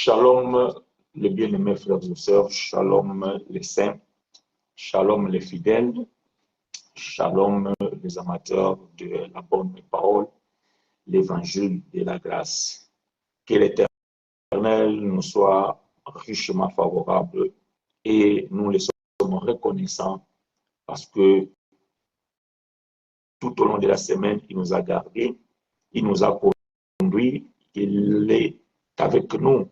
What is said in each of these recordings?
Shalom, les bien-aimés frères et sœurs, shalom les saints, shalom les fidèles, shalom les amateurs de la bonne parole, l'évangile de la grâce. Que l'Éternel nous soit richement favorable et nous les sommes reconnaissants parce que tout au long de la semaine, il nous a gardés, il nous a conduits, il est avec nous,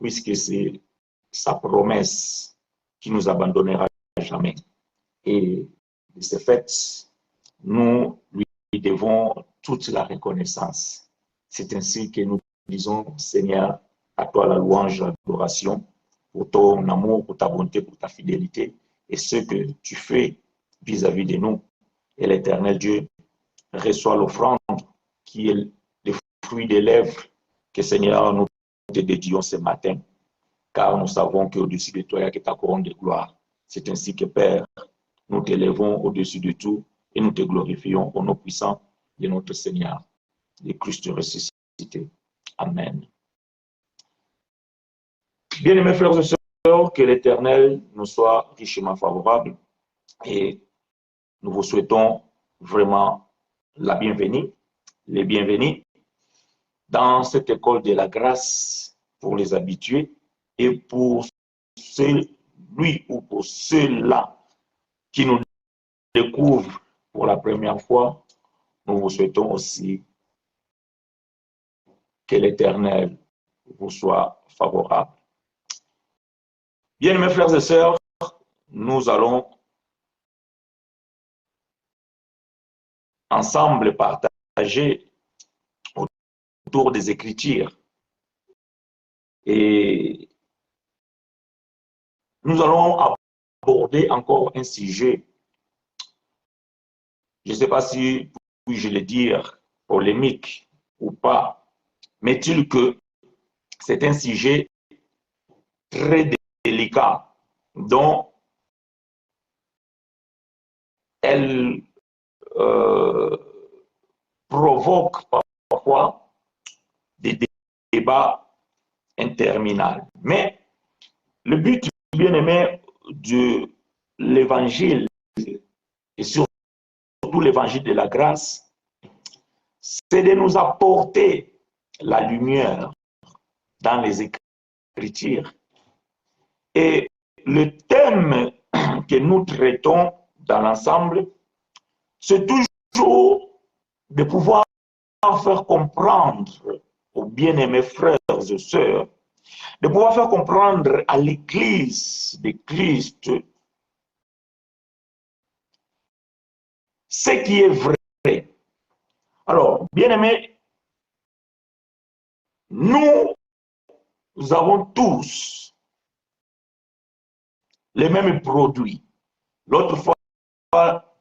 puisque c'est sa promesse qui nous abandonnera jamais. Et de ce fait, nous lui devons toute la reconnaissance. C'est ainsi que nous disons, Seigneur, à toi la louange, l'adoration, pour ton amour, pour ta bonté, pour ta fidélité, et ce que tu fais vis-à-vis de nous. Et l'Éternel Dieu reçoit l'offrande qui est le fruit des lèvres que, Seigneur, nous te dédions ce matin, car nous savons qu'au-dessus de toi, il y a que ta couronne de gloire. C'est ainsi que, Père, nous t'élèvons au-dessus de tout et nous te glorifions au nom puissant de notre Seigneur, le Christ ressuscité. Amen. Bien-aimés frères et sœurs, que l'Éternel nous soit richement favorable et nous vous souhaitons vraiment la bienvenue, les bienvenus dans cette école de la grâce pour les habitués et pour celui ou pour ceux-là qui nous découvrent pour la première fois. Nous vous souhaitons aussi que l'Éternel vous soit favorable. Bien, mes frères et sœurs, nous allons ensemble partager autour des Écritures. Et nous allons aborder encore un sujet, je ne sais pas si puis-je le dire, polémique ou pas, mais il que c'est un sujet très délicat dont elle provoque parfois des débats interminables. Mais le but, bien aimé, de l'évangile, et surtout l'évangile de la grâce, c'est de nous apporter la lumière dans les Écritures. Et le thème que nous traitons dans l'ensemble, c'est toujours de pouvoir faire comprendre aux bien-aimés frères et sœurs, de pouvoir faire comprendre à l'Église de Christ ce qui est vrai. Alors, bien-aimés, nous avons tous les mêmes produits. L'autre fois,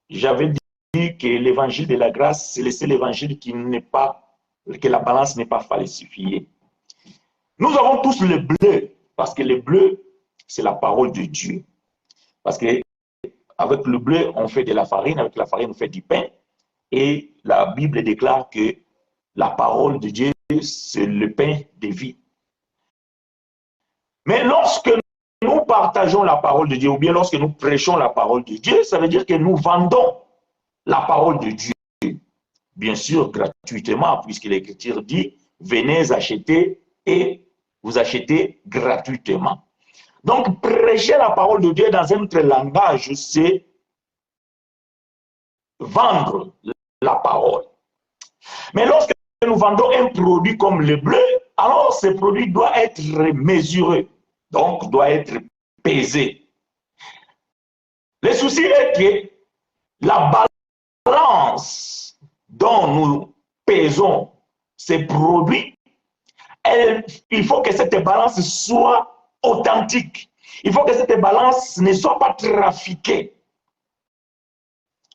j'avais dit que l'évangile de la grâce, c'est le seul évangile qui n'est pas, que la balance n'est pas falsifiée. Nous avons tous le bleu, parce que le bleu, c'est la parole de Dieu. Parce que avec le bleu, on fait de la farine, avec la farine, on fait du pain. Et la Bible déclare que la parole de Dieu, c'est le pain de vie. Mais lorsque nous partageons la parole de Dieu, ou bien lorsque nous prêchons la parole de Dieu, ça veut dire que nous vendons la parole de Dieu. Bien sûr, gratuitement, puisque l'Écriture dit, venez acheter et vous achetez gratuitement. Donc, prêcher la parole de Dieu dans un autre langage, c'est vendre la parole. Mais lorsque nous vendons un produit comme le bleu, alors ce produit doit être mesuré, donc doit être pesé. Le souci est que la balance dont nous pesons ces produits, il faut que cette balance soit authentique. Il faut que cette balance ne soit pas trafiquée,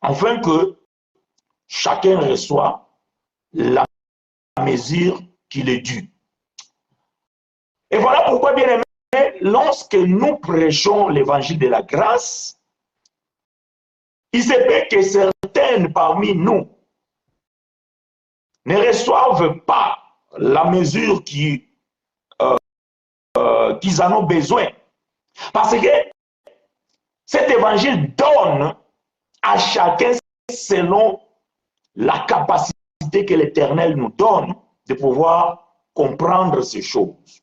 afin que chacun reçoit la mesure qu'il est due. Et voilà pourquoi, bien aimé, lorsque nous prêchons l'évangile de la grâce, il se peut que certaines parmi nous ne reçoivent pas la mesure qui qu'ils en ont besoin. Parce que cet évangile donne à chacun selon la capacité que l'Éternel nous donne de pouvoir comprendre ces choses.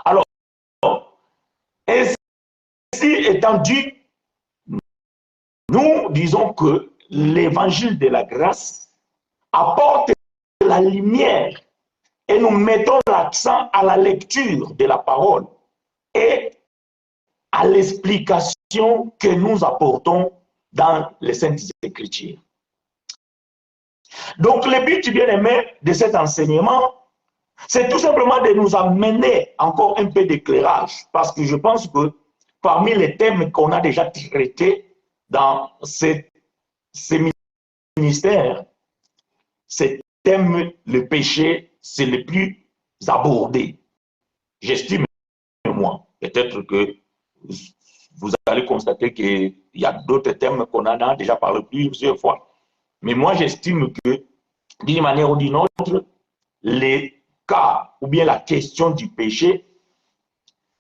Alors, ainsi étant dit, nous disons que l'évangile de la grâce apporte la lumière et nous mettons l'accent à la lecture de la parole et à l'explication que nous apportons dans les Saintes Écritures. Donc, le but, bien-aimé, de cet enseignement, c'est tout simplement de nous amener encore un peu d'éclairage, parce que je pense que parmi les thèmes qu'on a déjà traités dans ces ministères, ce thème, le péché, c'est le plus abordé. J'estime, moi, peut-être que vous allez constater qu'il y a d'autres thèmes qu'on en a déjà parlé plusieurs fois. Mais moi, j'estime que, d'une manière ou d'une autre, les cas ou bien la question du péché,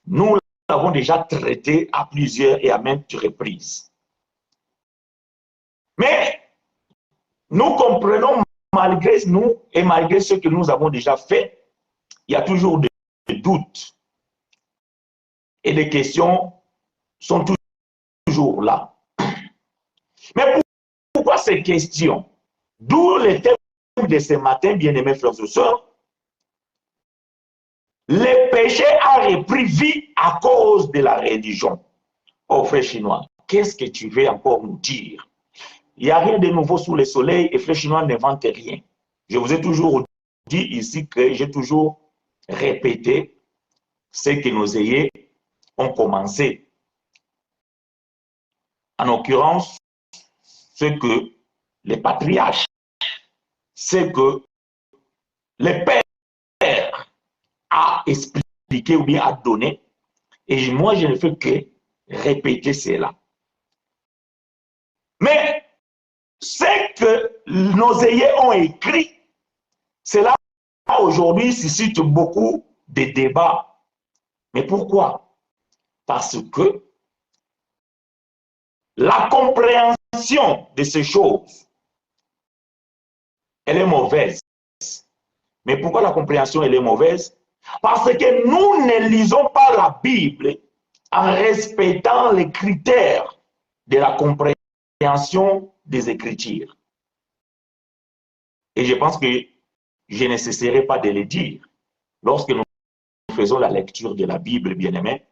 nous l'avons déjà traité à plusieurs et à maintes reprises. Mais nous comprenons, malgré nous et malgré ce que nous avons déjà fait, il y a toujours des doutes. Et les questions sont toujours là. Mais pourquoi ces questions? D'où le thème de ce matin, bien-aimés frères et sœurs. Le péché a repris vie à cause de la religion. Oh frère chinois, qu'est-ce que tu veux encore nous dire? Il n'y a rien de nouveau sous le soleil et frère chinois n'invente rien. Je vous ai toujours dit ici que j'ai toujours répété ce que nos aïeux ont commencé. En l'occurrence, ce que les patriarches, ce que les pères a expliqué ou bien a donné. Et moi, je ne fais que répéter cela. Mais ce que nos aïeux ont écrit, cela aujourd'hui suscite beaucoup de débats. Mais pourquoi? Parce que la compréhension de ces choses, elle est mauvaise. Mais pourquoi la compréhension elle est mauvaise? Parce que nous ne lisons pas la Bible en respectant les critères de la compréhension des Écritures. Et je pense que je ne cesserai pas de le dire. Lorsque nous faisons la lecture de la Bible, bien-aimés,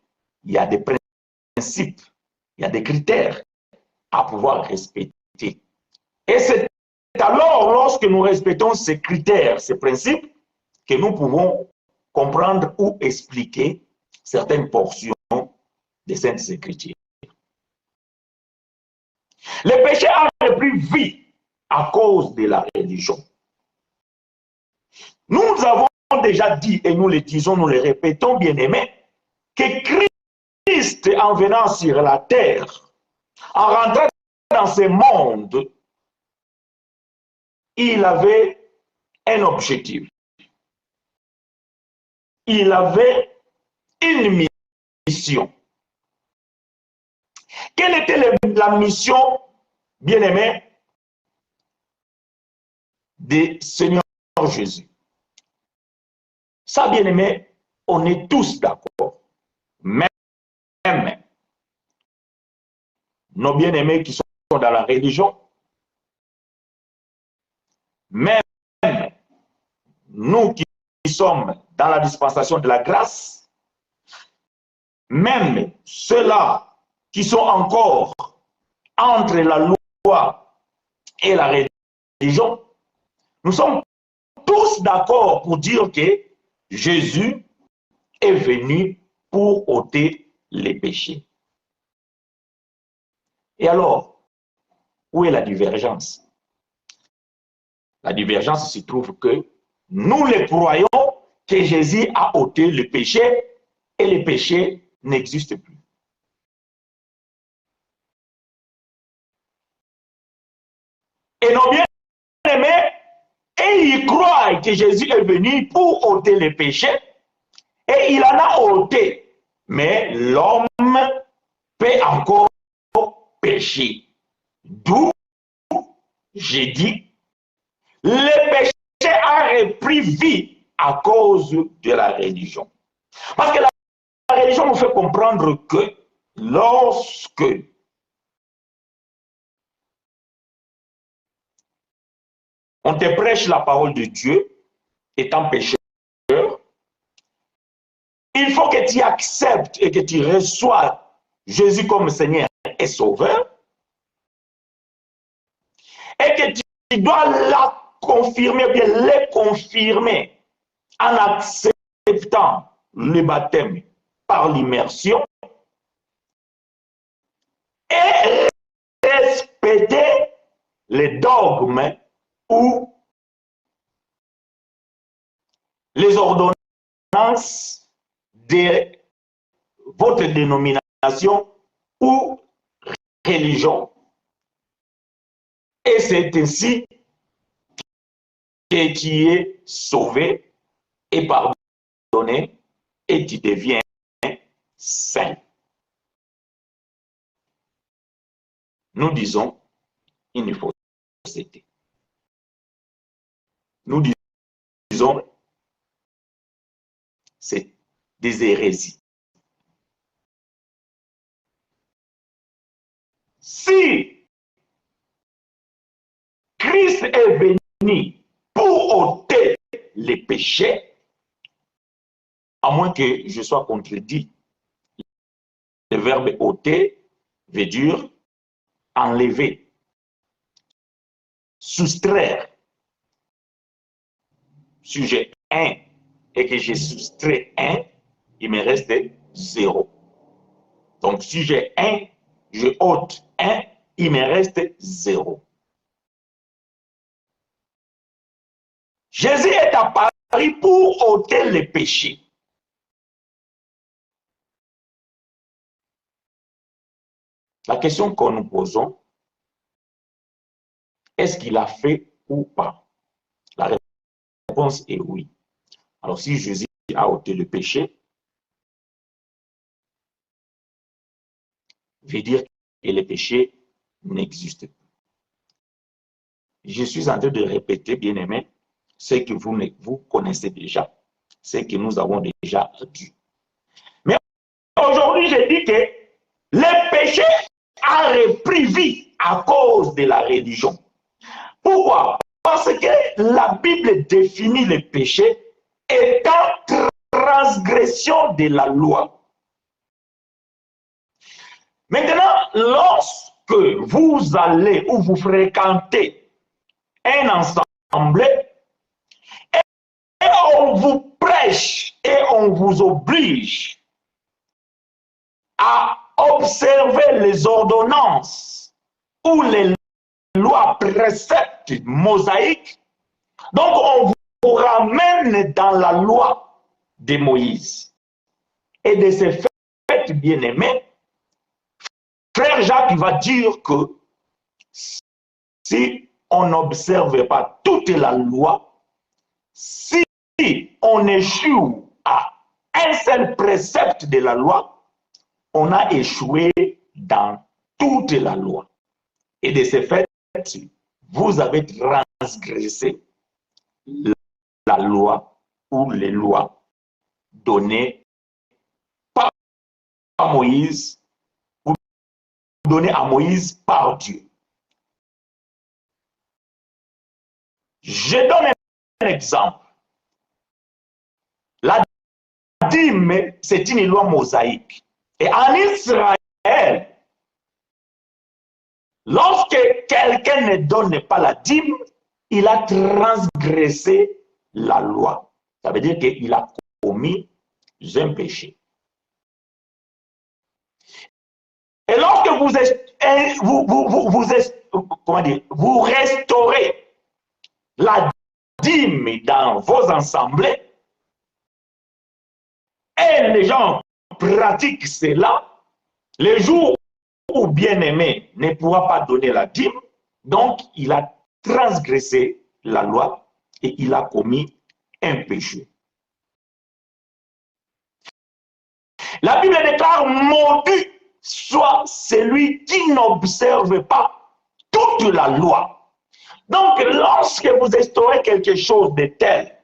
il y a des principes, il y a des critères à pouvoir respecter. Et c'est alors, lorsque nous respectons ces critères, ces principes, que nous pouvons comprendre ou expliquer certaines portions des Saintes Écritures. Le péché a repris vie à cause de la religion. Nous avons déjà dit, et nous le disons, nous le répétons, bien-aimés, que Christ, en venant sur la terre, en rentrant dans ce monde, il avait un objectif. Il avait une mission. Quelle était la mission, bien-aimée, de Seigneur Jésus? Ça, bien-aimé, on est tous d'accord. Même nos bien-aimés qui sont dans la religion, même nous qui sommes dans la dispensation de la grâce, même ceux-là qui sont encore entre la loi et la religion, nous sommes tous d'accord pour dire que Jésus est venu pour ôter les péchés. Et alors, où est la divergence? La divergence se trouve que nous les croyons que Jésus a ôté le péché et le péché n'existe plus. Et nos bien-aimés, et ils croient que Jésus est venu pour ôter les péchés et il en a ôté. Mais l'homme peut encore pécher. D'où j'ai dit, le péché a repris vie à cause de la religion. Parce que la religion nous fait comprendre que lorsque on te prêche la parole de Dieu, étant pécheur, il faut que tu acceptes et que tu reçois Jésus comme Seigneur et Sauveur, et que tu dois la confirmer, bien les confirmer en acceptant le baptême par l'immersion et respecter les dogmes ou les ordonnances de votre dénomination ou religion. Et c'est ainsi que tu es sauvé et pardonné et tu deviens saint. Nous disons une fausseté. Nous disons c'est des hérésies. Si Christ est venu pour ôter les péchés, à moins que je sois contredit, le verbe ôter veut dire enlever, soustraire. Si j'ai 1 et que j'ai soustrait 1, il me reste 0. Donc si j'ai 1, je ôte 1, il me reste 0. Jésus est apparu pour ôter les péchés. La question que nous posons, est-ce qu'il a fait ou pas? La réponse est oui. Alors si Jésus a ôté le péché, veut dire que le péché n'existe plus. Je suis en train de répéter, bien-aimés, ce que vous connaissez déjà, ce que nous avons déjà dit. Mais aujourd'hui, je dis que le péché a repris vie à cause de la religion. Pourquoi? Parce que la Bible définit le péché étant transgression de la loi. Maintenant, lorsque vous allez ou vous fréquentez un ensemble et on vous prêche et on vous oblige à observer les ordonnances ou les lois, préceptes mosaïques, donc on vous ramène dans la loi de Moïse. Et de ce fait, bien-aimé, Frère Jacques va dire que si on n'observe pas toute la loi, si on échoue à un seul précepte de la loi, on a échoué dans toute la loi. Et de ce fait, vous avez transgressé la loi ou les lois données par Moïse ou données à Moïse par Dieu. Je donne un exemple. La dîme, c'est une loi mosaïque. Et en Israël, lorsque quelqu'un ne donne pas la dîme, il a transgressé la loi. Ça veut dire qu'il a commis un péché. Et lorsque vous restaurez la dîme dans vos assemblées, et les gens pratiquent cela, les jours où bien-aimé ne pourra pas donner la dîme, donc il a transgressé la loi et il a commis un péché. La Bible déclare maudit soit celui qui n'observe pas toute la loi. Donc, lorsque vous instaurez quelque chose de tel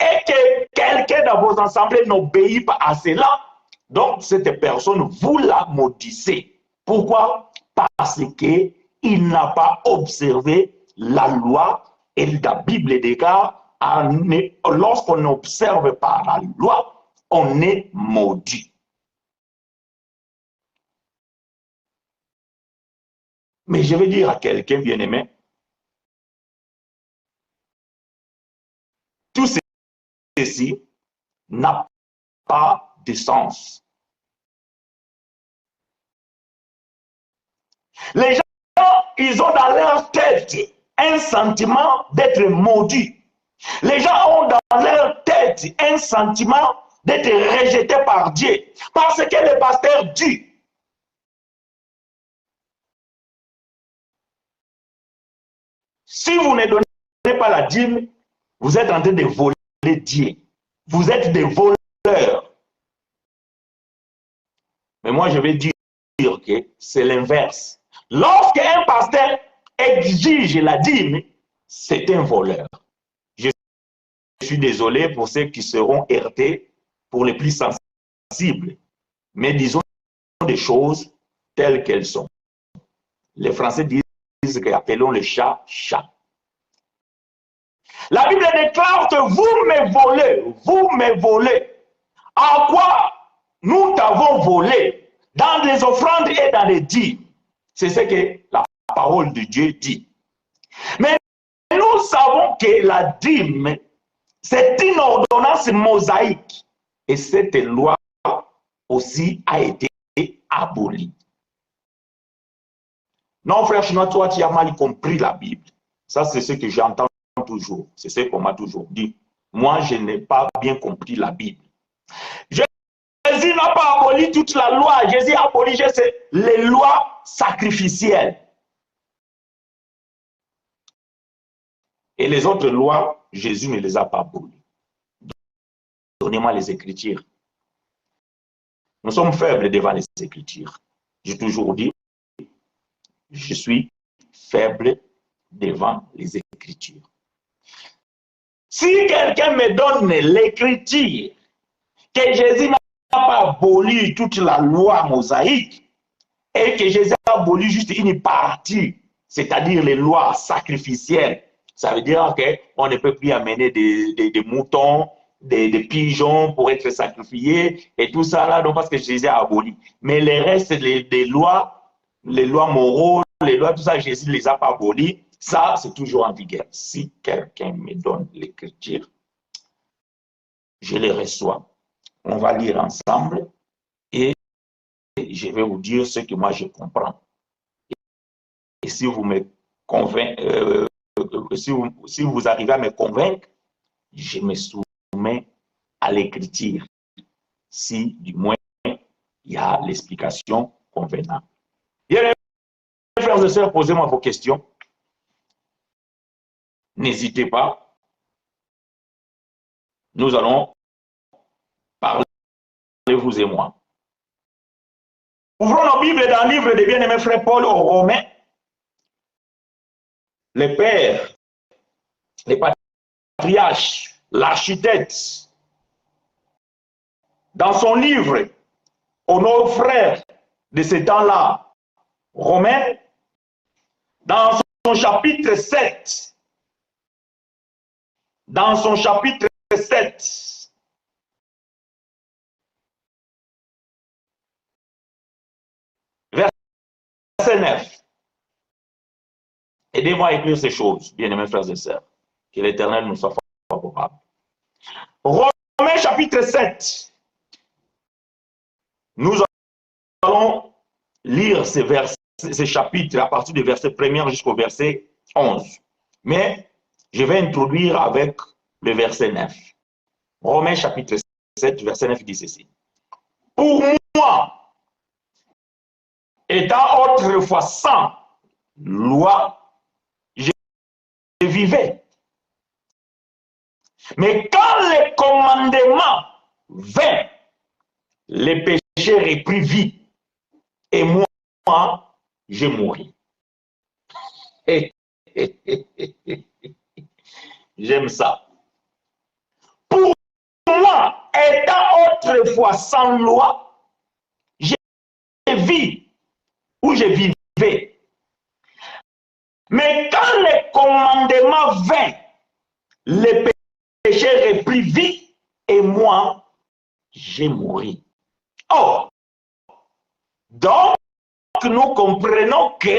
et que quelqu'un dans vos assemblées n'obéit pas à cela, donc cette personne, vous la maudissez. Pourquoi? Parce qu'il n'a pas observé la loi et la Bible déclare, lorsqu'on n'observe pas la loi, on est maudit. Mais je vais dire à quelqu'un bien-aimé, tout ceci n'a pas de sens. Les gens, ils ont dans leur tête un sentiment d'être maudits. Les gens ont dans leur tête un sentiment d'être rejetés par Dieu. Parce que le pasteur dit, si vous ne donnez pas la dîme, vous êtes en train de voler Dieu. Vous êtes des voleurs. Mais moi, je vais dire que c'est l'inverse. Lorsqu'un pasteur exige la dîme, c'est un voleur. Je suis désolé pour ceux qui seront heurtés, pour les plus sensibles. Mais disons des choses telles qu'elles sont. Les Français disent qu'appelons le chat, chat. La Bible déclare que vous me volez, vous me volez. En quoi nous t'avons volé? Dans les offrandes et dans les dîmes. C'est ce que la parole de Dieu dit. Mais nous savons que la dîme, c'est une ordonnance mosaïque. Et cette loi aussi a été abolie. Non, frère chinois, toi, tu as mal compris la Bible. Ça, c'est ce que j'entends toujours. C'est ce qu'on m'a toujours dit. Moi, je n'ai pas bien compris la Bible. Jésus n'a pas aboli toute la loi. Jésus a aboli les lois sacrificielles. Et les autres lois, Jésus ne les a pas abolies. Donnez-moi les Écritures. Nous sommes faibles devant les Écritures. J'ai toujours dit, je suis faible devant les Écritures. Si quelqu'un me donne l'Écriture, que Jésus n'a pas aboli toute la loi mosaïque, et que Jésus a aboli juste une partie, c'est-à-dire les lois sacrificielles, ça veut dire qu'on ne peut plus amener des moutons, des pigeons pour être sacrifiés, et tout ça là, donc parce que Jésus a aboli. Mais les restes des lois, les lois morales, les lois, tout ça, Jésus ne les a pas abolis. Ça, c'est toujours en vigueur. Si quelqu'un me donne l'Écriture, je les reçois. On va lire ensemble et je vais vous dire ce que moi je comprends. Et si vous me convaincez, si vous arrivez à me convaincre, je me soumets à l'Écriture. Si du moins il y a l'explication convenable. Bien, frères et sœurs, posez-moi vos questions. N'hésitez pas. Nous allons parler, vous et moi. Ouvrons nos Bibles dans le livre des bien-aimés frères Paul aux Romains. Les pères, les patriarches, l'architecte, dans son livre aux nos frères de ce temps-là, Romains, dans son chapitre 7, dans son chapitre 7, verset 9. Aidez-moi à écrire ces choses, bien-aimés frères et sœurs. Que l'Éternel nous soit favorable. Romains chapitre 7. Nous allons lire ces chapitres à partir du verset 1er jusqu'au verset 11. Mais je vais introduire avec le verset 9. Romains chapitre 7, verset 9 dit ceci. Pour moi, étant autrefois sans loi, je vivais. Mais quand le commandement vint, les péchés reprit vie, et moi, je mourris. J'aime ça. Pour moi, étant autrefois sans loi, je vis où je vivais. Mais quand le commandement vint, le péché reprit vie, et moi, j'ai mouru. Oh, donc nous comprenons que,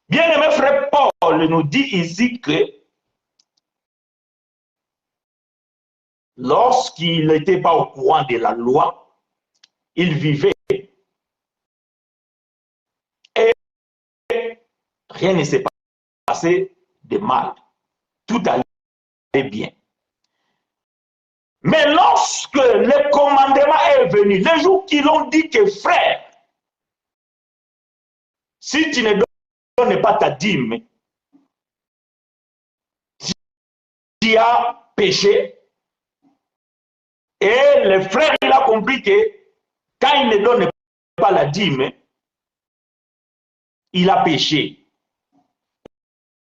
bien-aimé frère Paul nous dit ici que lorsqu'il n'était pas au courant de la loi, il vivait et rien ne s'est passé de mal. Tout allait bien. Mais lorsque le commandement est venu, les jours qu'ils ont dit que frère, si tu ne donnes pas ta dîme, tu as péché. Et le frère, il a compris que quand il ne donne pas la dîme, il a péché.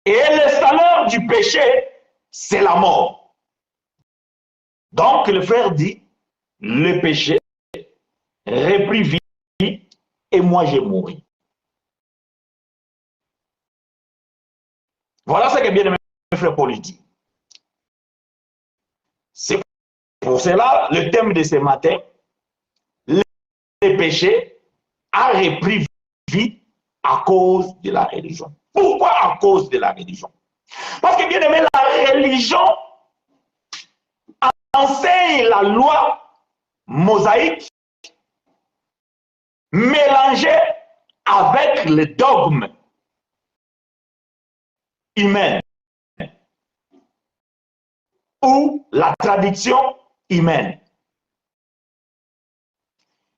Et le salaire du péché, c'est la mort. Donc le frère dit, le péché reprit vie et moi j'ai mouru. Voilà ce que bien aimé frère Paul dit. C'est pour cela le thème de ce matin, le péché a repris vie à cause de la religion. Pourquoi à cause de la religion? Parce que bien aimé, la religion enseigne la loi mosaïque mélangée avec le dogme humain ou la tradition humaine.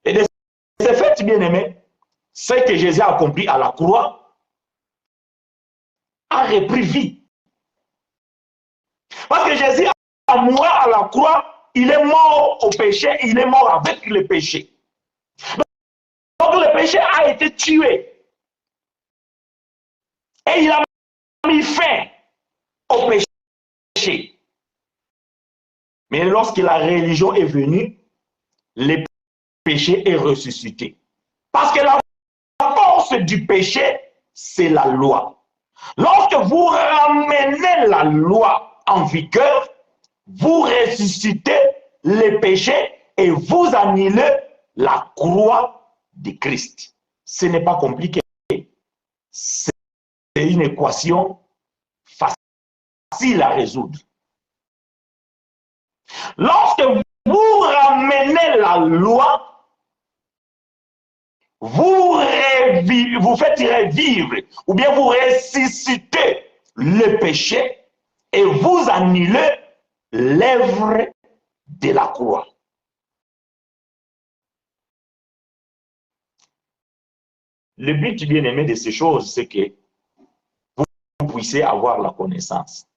Et de ce fait, bien aimé, ce que Jésus a accompli à la croix a repris vie. Parce que Jésus a mouru à la croix, il est mort au péché, il est mort avec le péché. Donc le péché a été tué. Et il a mis fin au péché. Mais lorsque la religion est venue, le péché est ressuscité. Parce que la force du péché, c'est la loi. Lorsque vous ramenez la loi en vigueur, vous ressuscitez le péché et vous annulez la croix de Christ. Ce n'est pas compliqué. C'est une équation facile à résoudre. Lorsque vous ramenez la loi, vous faites revivre ou bien vous ressuscitez le péché et vous annulez l'œuvre de la croix. Le but, bien aimé, de ces choses, c'est que vous puissiez avoir la connaissance.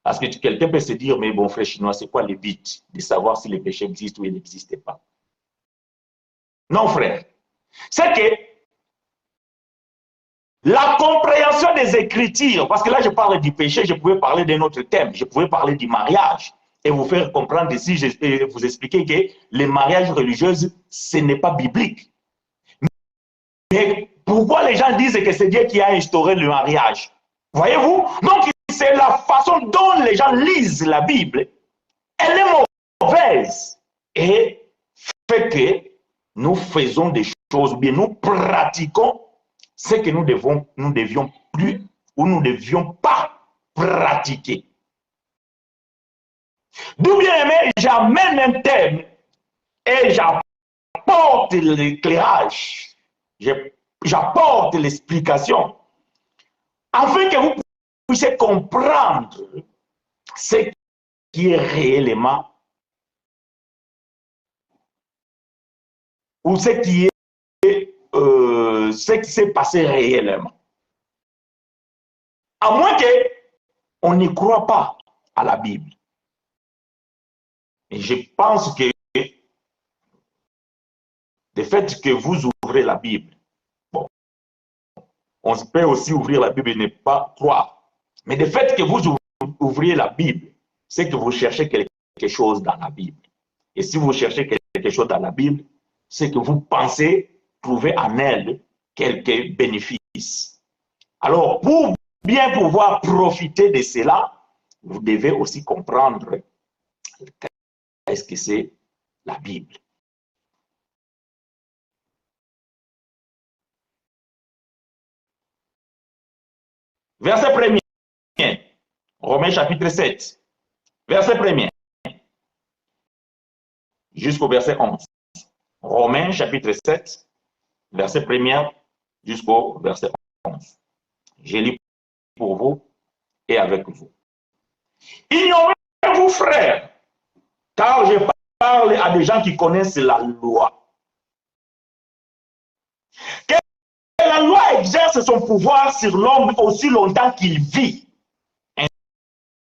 Parce que quelqu'un peut se dire, mais bon frère chinois, c'est quoi le but de savoir si le péché existe ou il n'existe pas? Non frère, c'est que la compréhension des Écritures, parce que là je parle du péché, je pouvais parler d'un autre thème, je pouvais parler du mariage et vous faire comprendre ici, vous expliquer que les mariages religieux, ce n'est pas biblique. Mais pourquoi les gens disent que c'est Dieu qui a instauré le mariage? Voyez-vous? Donc c'est la façon dont les gens lisent la Bible. Elle est mauvaise et fait que nous faisons des choses, bien nous pratiquons ce que nous devions plus ou nous ne devions pas pratiquer. D'où bien aimé, j'amène un thème et j'apporte l'éclairage, j'apporte l'explication, afin que vous puissiez comprendre ce qui est réellement ou ce qui s'est passé réellement. À moins qu'on n'y croit pas à la Bible. Et je pense que le fait que vous ouvrez la Bible, bon, on peut aussi ouvrir la Bible et ne pas croire. Mais le fait que vous ouvriez la Bible, c'est que vous cherchez quelque chose dans la Bible. Et si vous cherchez quelque chose dans la Bible, c'est que vous pensez trouver en elle quelques bénéfices. Alors, pour bien pouvoir profiter de cela, vous devez aussi comprendre qu'est-ce que c'est la Bible. Verset 1er, Romains chapitre 7, verset 1er, jusqu'au verset 11. Romains chapitre 7, verset 1er jusqu'au verset 11. Je lis pour vous et avec vous. Ignorez-vous, frères, car je parle à des gens qui connaissent la loi. Que la loi exerce son pouvoir sur l'homme aussi longtemps qu'il vit.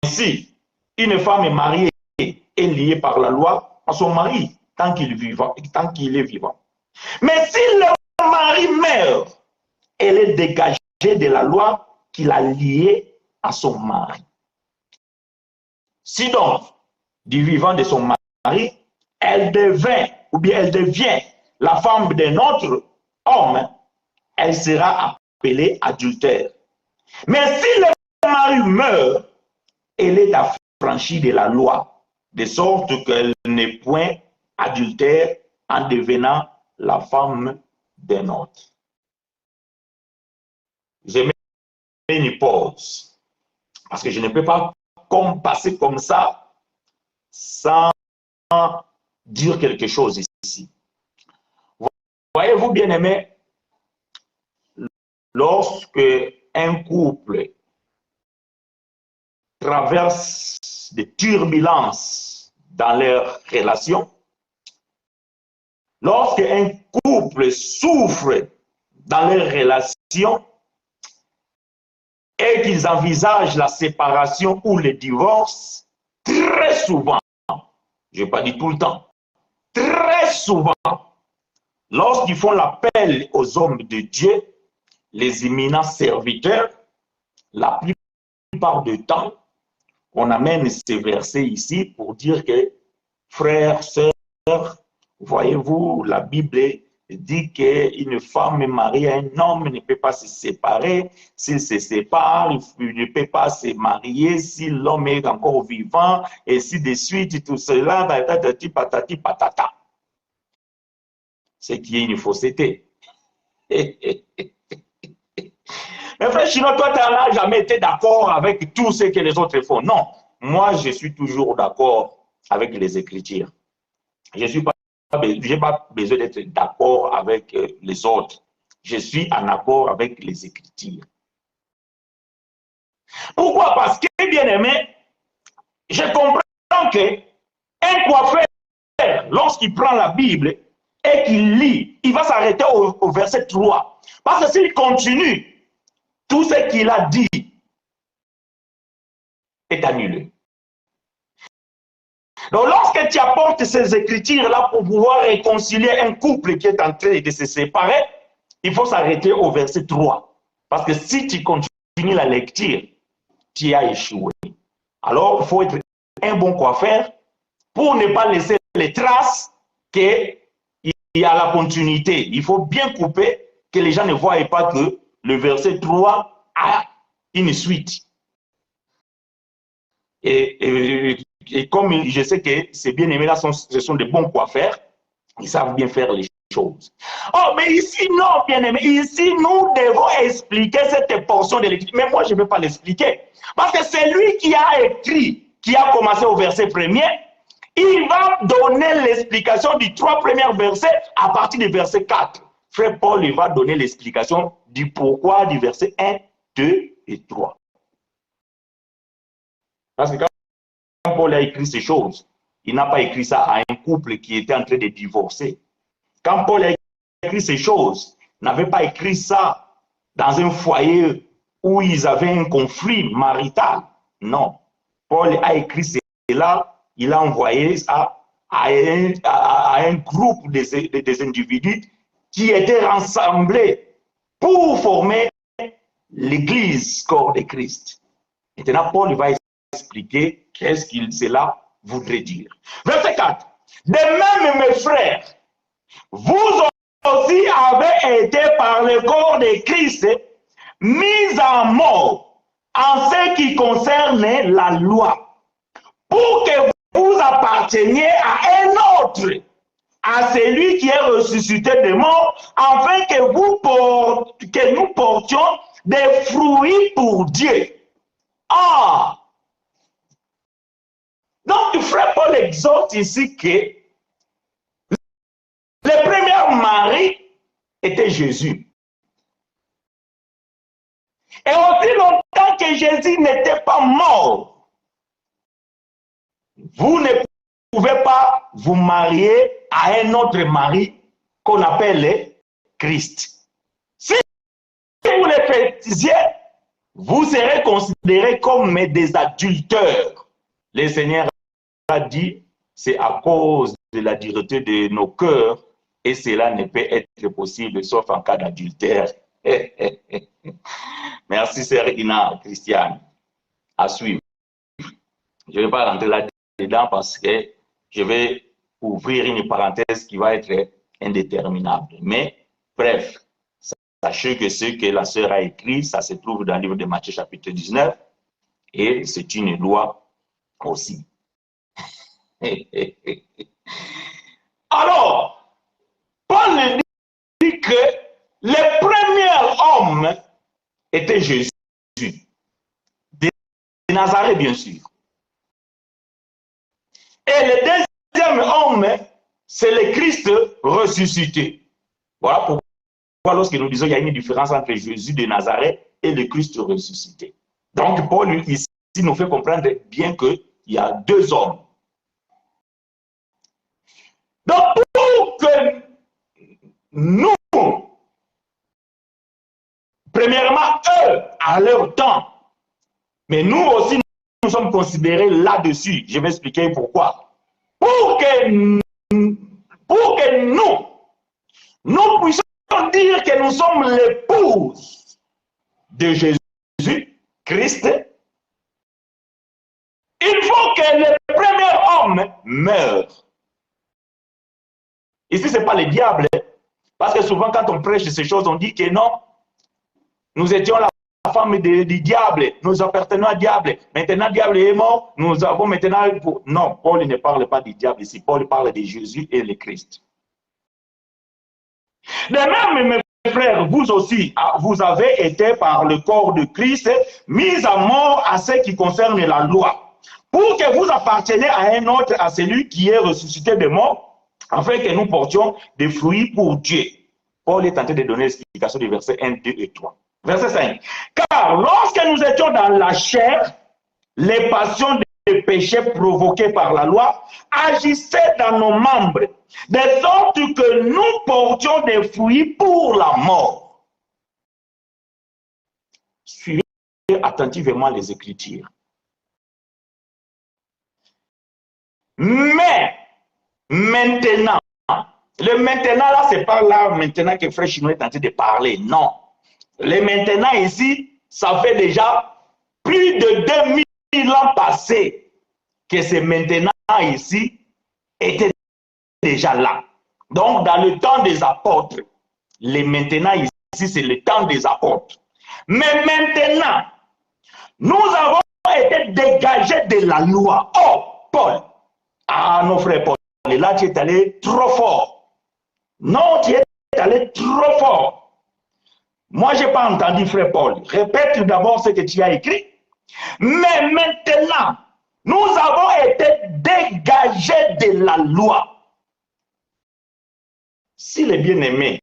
Ainsi, une femme est mariée et liée par la loi à son mari tant qu'il est vivant. Mais si le mari meurt, elle est dégagée de la loi qui l'a liée à son mari. Si donc, du vivant de son mari, elle devient la femme d'un autre homme, elle sera appelée adultère. Mais si le mari meurt, elle est affranchie de la loi, de sorte qu'elle n'est point adultère en devenant la femme d'un autre. Je mets une pause, parce que je ne peux pas passer comme ça sans dire quelque chose ici. Voyez-vous, bien-aimés, lorsque un couple traverse des turbulences dans leur relation, lorsque un couple souffre dans leur relation et qu'ils envisagent la séparation ou le divorce, très souvent, je n'ai pas dit tout le temps, très souvent, lorsqu'ils font l'appel aux hommes de Dieu, les éminents serviteurs, la plupart du temps, on amène ces versets ici pour dire que, frères, sœurs, voyez-vous, la Bible dit qu'une femme mariée à un homme ne peut pas se séparer. S'il se sépare, il ne peut pas se marier si l'homme est encore vivant, et ainsi de suite, tout cela, patati patata. Ce qui est une fausseté. Mais frère Chino, toi, tu n'as jamais été d'accord avec tout ce que les autres font. Non, moi, je suis toujours d'accord avec les Écritures. Je n'ai pas besoin d'être d'accord avec les autres. Je suis en accord avec les Écritures. Pourquoi? Parce que, bien aimé, je comprends qu'un coiffeur, lorsqu'il prend la Bible et qu'il lit, il va s'arrêter au verset 3. Parce que s'il continue, tout ce qu'il a dit est annulé. Donc, lorsque tu apportes ces écritures-là pour pouvoir réconcilier un couple qui est en train de se séparer, il faut s'arrêter au verset 3. Parce que si tu continues la lecture, tu as échoué. Alors, il faut être un bon coiffeur pour ne pas laisser les traces qu'il y a la continuité. Il faut bien couper, que les gens ne voient pas que le verset 3 a une suite. Et comme je sais que ces bien-aimés-là, ce sont des bons coiffeurs, ils savent bien faire les choses. Oh, mais ici, non, bien-aimés, ici, nous devons expliquer cette portion de l'écriture. Mais moi, je ne vais pas l'expliquer. Parce que c'est lui qui a écrit, qui a commencé au verset 1er, il va donner l'explication du 3 premiers versets à partir du verset 4. Frère Paul, il va donner l'explication du pourquoi du verset 1, 2 et 3. Parce que quand Paul a écrit ces choses, il n'a pas écrit ça à un couple qui était en train de divorcer. Quand Paul a écrit ces choses, il n'avait pas écrit ça dans un foyer où ils avaient un conflit marital. Non. Paul a écrit cela il a envoyé ça à un groupe des individus qui étaient rassemblés pour former l'Église, corps de Christ. Maintenant, Paul va expliquer qu'est-ce que cela voudrait dire. Verset 4. De même, mes frères, vous aussi avez été par le corps de Christ mis en mort en ce qui concerne la loi, pour que vous apparteniez à un autre, à celui qui est ressuscité des morts, afin que nous portions des fruits pour Dieu. Ah! Donc, le frère Paul exhorte ici que le premier mari était Jésus. Et aussi longtemps que Jésus n'était pas mort, vous ne pouvez pas vous marier à un autre mari qu'on appelle Christ. Si vous le faisiez, vous serez considérés comme des adultères. Le Seigneur a dit, c'est à cause de la dureté de nos cœurs, et cela ne peut être possible sauf en cas d'adultère. Merci, sœur Ina Christiane. À suivre. Je ne vais pas rentrer là-dedans parce que je vais ouvrir une parenthèse qui va être indéterminable. Mais, bref, sachez que ce que la sœur a écrit, ça se trouve dans le livre de Matthieu chapitre 19, et c'est une loi aussi. Alors, Paul dit que le premier homme était Jésus, de Nazareth bien sûr. Et le deuxième homme, c'est le Christ ressuscité. Voilà pourquoi lorsque nous disons qu'il y a une différence entre Jésus de Nazareth et le Christ ressuscité. Donc Paul ici nous fait comprendre bien qu'il y a deux hommes. Donc pour que nous, premièrement eux, à leur temps, mais nous aussi nous sommes considérés là-dessus. Je vais expliquer pourquoi. Pour que nous puissions dire que nous sommes l'épouse de Jésus Christ, il faut que le premier homme meure. Ici, ce n'est pas le diable, parce que souvent quand on prêche ces choses, on dit que non, nous étions la femme du diable, nous appartenons au diable. Maintenant, le diable est mort, nous avons maintenant... Non, Paul ne parle pas du diable ici, Paul parle de Jésus et le Christ. De même, mes frères, vous aussi, vous avez été par le corps de Christ mis à mort à ce qui concerne la loi, pour que vous apparteniez à un autre, à celui qui est ressuscité des morts, afin que nous portions des fruits pour Dieu. Paul est en train de donner l'explication des versets 1, 2 et 3. Verset 5. Car lorsque nous étions dans la chair, les passions des péchés provoqués par la loi agissaient dans nos membres, de sorte que nous portions des fruits pour la mort. Suivez attentivement les Écritures. Mais maintenant, le maintenant là, c'est pas là maintenant que Frère Chinois est en train de parler, non. Le maintenant ici, ça fait déjà plus de 2000 ans passés que ce maintenant ici était déjà là. Donc, dans le temps des apôtres, le maintenant ici, c'est le temps des apôtres. Mais maintenant, nous avons été dégagés de la loi. Oh, Paul, ah non frère Paul, là tu es allé trop fort. Non, tu es allé trop fort. Moi, je n'ai pas entendu, frère Paul. Répète d'abord ce que tu as écrit. Mais maintenant, nous avons été dégagés de la loi. Si les bien-aimés,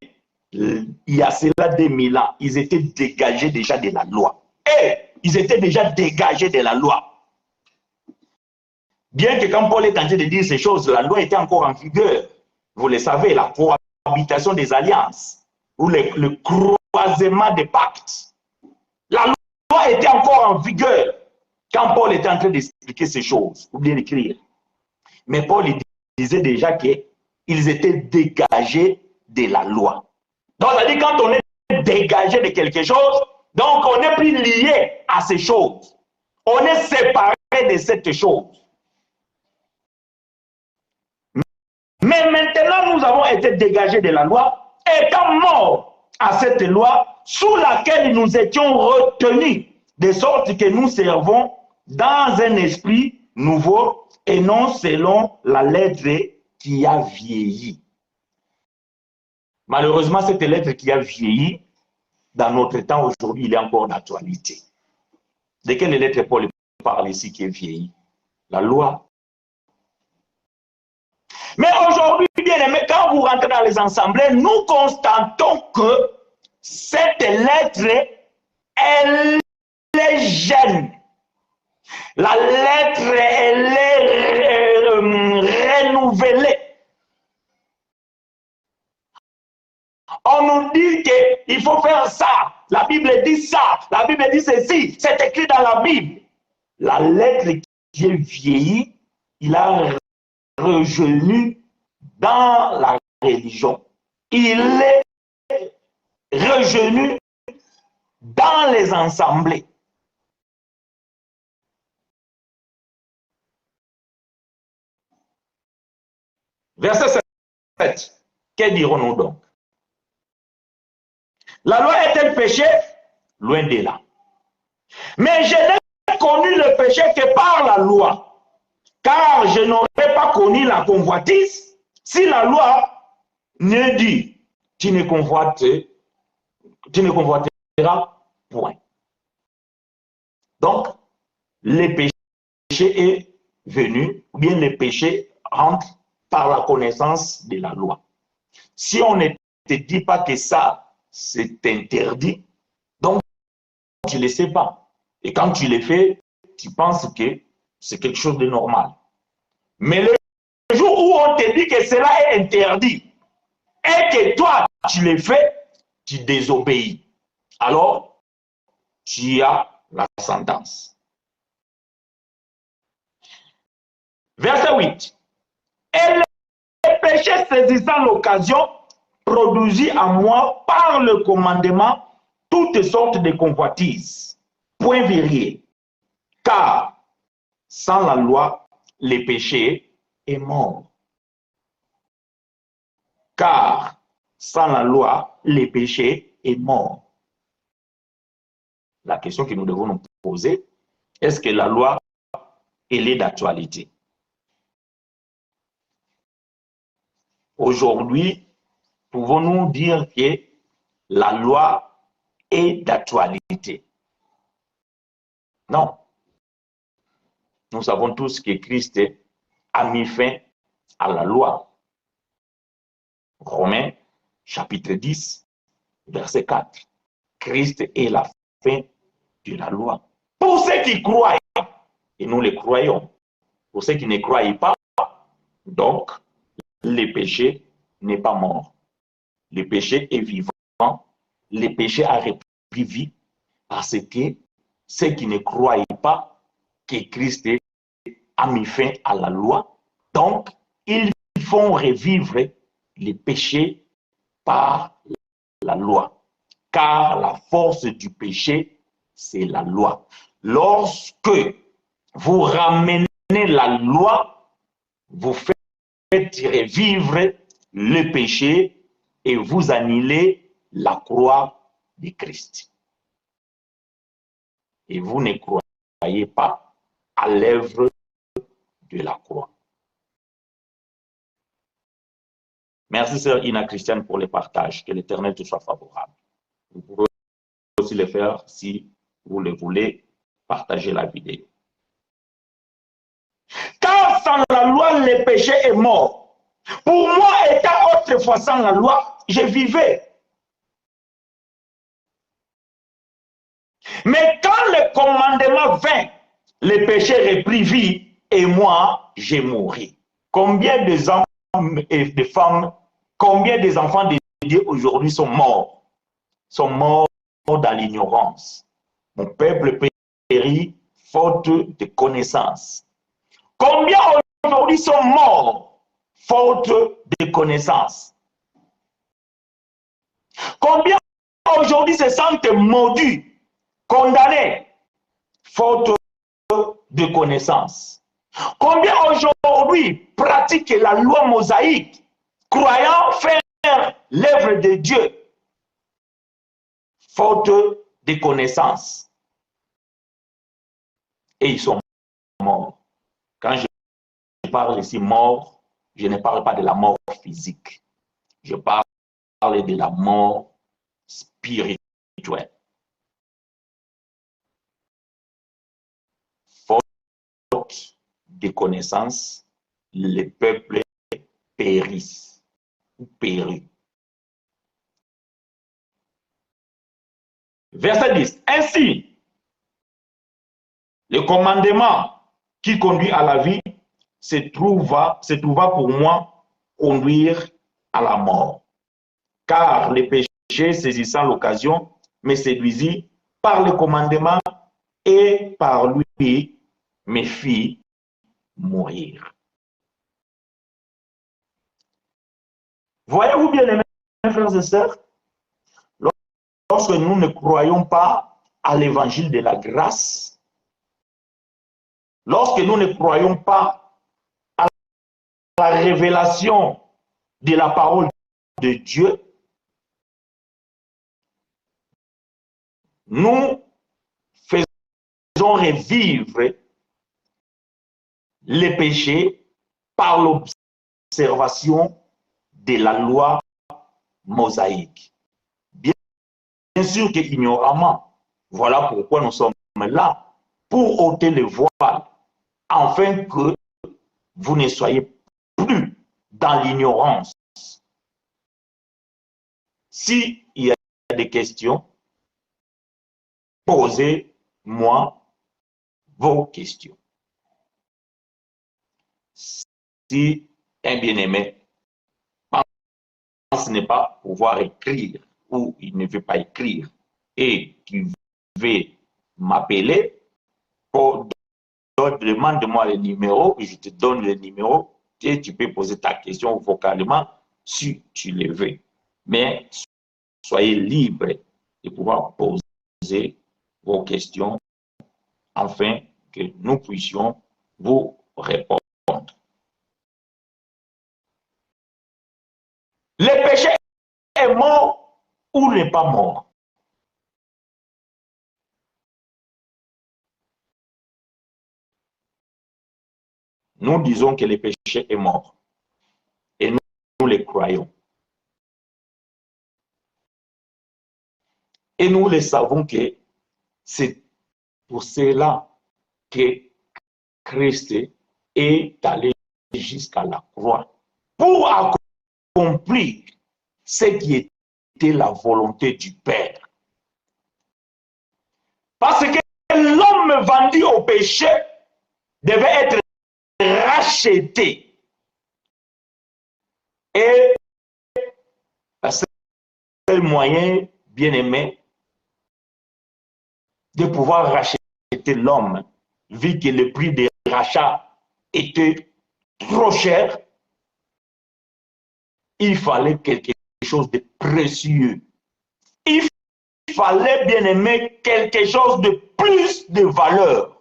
il y a cela 2000 ans, ils étaient dégagés déjà de la loi. Et ils étaient déjà dégagés de la loi. Bien que quand Paul est en train de dire ces choses, la loi était encore en vigueur. Vous le savez, la cohabitation des alliances, ou le croisement des pactes. La loi était encore en vigueur quand Paul était en train d'expliquer ces choses, ou bien d'écrire. Mais Paul il disait déjà qu'ils étaient dégagés de la loi. Donc, ça dit quand on est dégagé de quelque chose, donc on n'est plus lié à ces choses. On est séparé de cette chose. Mais maintenant, nous avons été dégagés de la loi, étant morts à cette loi sous laquelle nous étions retenus, de sorte que nous servons dans un esprit nouveau et non selon la lettre qui a vieilli. Malheureusement, cette lettre qui a vieilli, dans notre temps aujourd'hui, il est encore d'actualité. De quelle lettre Paul parle ici qui est vieillie? La loi. Mais aujourd'hui, bien aimé, quand vous rentrez dans les assemblées, nous constatons que cette lettre, elle est jeune. La lettre, elle est renouvelée. On nous dit qu'il faut faire ça. La Bible dit ça. La Bible dit ceci. C'est écrit dans la Bible. La lettre qui est vieillie, il a rejeuni dans la religion. Il est rejeuni dans les assemblées. Verset 7. Que dirons-nous donc? La loi est-elle péché? Loin de là. Mais je n'ai connu le péché que par la loi, car je n'aurais pas connu la convoitise si la loi ne dit tu ne convoiteras point. Donc, le péché est venu, ou bien le péché rentre par la connaissance de la loi. Si on ne te dit pas que ça, c'est interdit, donc tu ne le sais pas. Et quand tu le fais, tu penses que c'est quelque chose de normal. Mais le jour où on te dit que cela est interdit et que toi, tu le fais, tu désobéis. Alors, tu as la sentence. Verset 8. Et le péché saisissant l'occasion produisit à moi par le commandement toutes sortes de convoitises. Point viril. Car sans la loi, le péché est mort. Car sans la loi, le péché est mort. La question que nous devons nous poser, est-ce que la loi, elle est d'actualité? Aujourd'hui, pouvons-nous dire que la loi est d'actualité? Non. Nous savons tous que Christ a mis fin à la loi. Romains, chapitre 10, verset 4. Christ est la fin de la loi. Pour ceux qui croient, et nous le croyons, pour ceux qui ne croient pas, donc, le péché n'est pas mort. Le péché est vivant. Le péché a repris vie parce que ceux qui ne croient pas que Christ a mis fin à la loi, donc ils font revivre le péché par la loi. Car la force du péché, c'est la loi. Lorsque vous ramenez la loi, vous faites revivre le péché et vous annulez la croix de Christ. Et vous ne croyez pas à l'œuvre de la croix. Merci, sœur Ina Christiane, pour le partage. Que l'Éternel te soit favorable. Vous pouvez aussi le faire si vous le voulez, partager la vidéo. Car sans la loi, le péché est mort. Pour moi, étant autrefois sans la loi, je vivais. Mais quand le commandement vint, le péché reprit vie et moi, j'ai mouru. Combien des hommes et de femmes, combien des enfants de Dieu aujourd'hui sont morts dans l'ignorance. Mon peuple périt faute de connaissance. Combien aujourd'hui sont morts, faute de connaissances? Combien aujourd'hui se sentent maudits, condamnés, faute de connaissances? Combien aujourd'hui pratiquent la loi mosaïque, croyant faire l'œuvre de Dieu, faute de connaissances? Et ils sont morts. Quand je parle ici mort, je ne parle pas de la mort physique. Je parle de la mort spirituelle. Faute de connaissances, les peuples périssent ou périt. Verset 10. Ainsi, le commandement qui conduit à la vie se trouva pour moi conduire à la mort. Car le péché, saisissant l'occasion, me séduisit par le commandement et par lui me fit mourir. Voyez-vous bien, mes frères et sœurs, lorsque nous ne croyons pas à l'évangile de la grâce, lorsque nous ne croyons pas à la révélation de la parole de Dieu, nous faisons revivre les péchés par l'observation de la loi mosaïque. Bien sûr que ignoramment, voilà pourquoi nous sommes là, pour ôter le voile, afin que vous ne soyez plus dans l'ignorance. S'il y a des questions, posez-moi vos questions. Si un bien-aimé pense ne pas pouvoir écrire ou il ne veut pas écrire et qu'il veut m'appeler, demande-moi le numéro et je te donne le numéro et tu peux poser ta question vocalement si tu le veux. Mais soyez libre de pouvoir poser vos questions afin que nous puissions vous répondre. Le péché est mort ou n'est pas mort? Nous disons que le péché est mort et nous le croyons. Et nous le savons que c'est pour cela que Christ est allé jusqu'à la croix pour accomplir ce qui était la volonté du Père. Parce que l'homme vendu au péché devait être racheté. Et le seul moyen, bien aimé, de pouvoir racheter l'homme, vu que le prix de rachat était trop cher, il fallait quelque chose de précieux. Il fallait, bien aimé, quelque chose de plus de valeur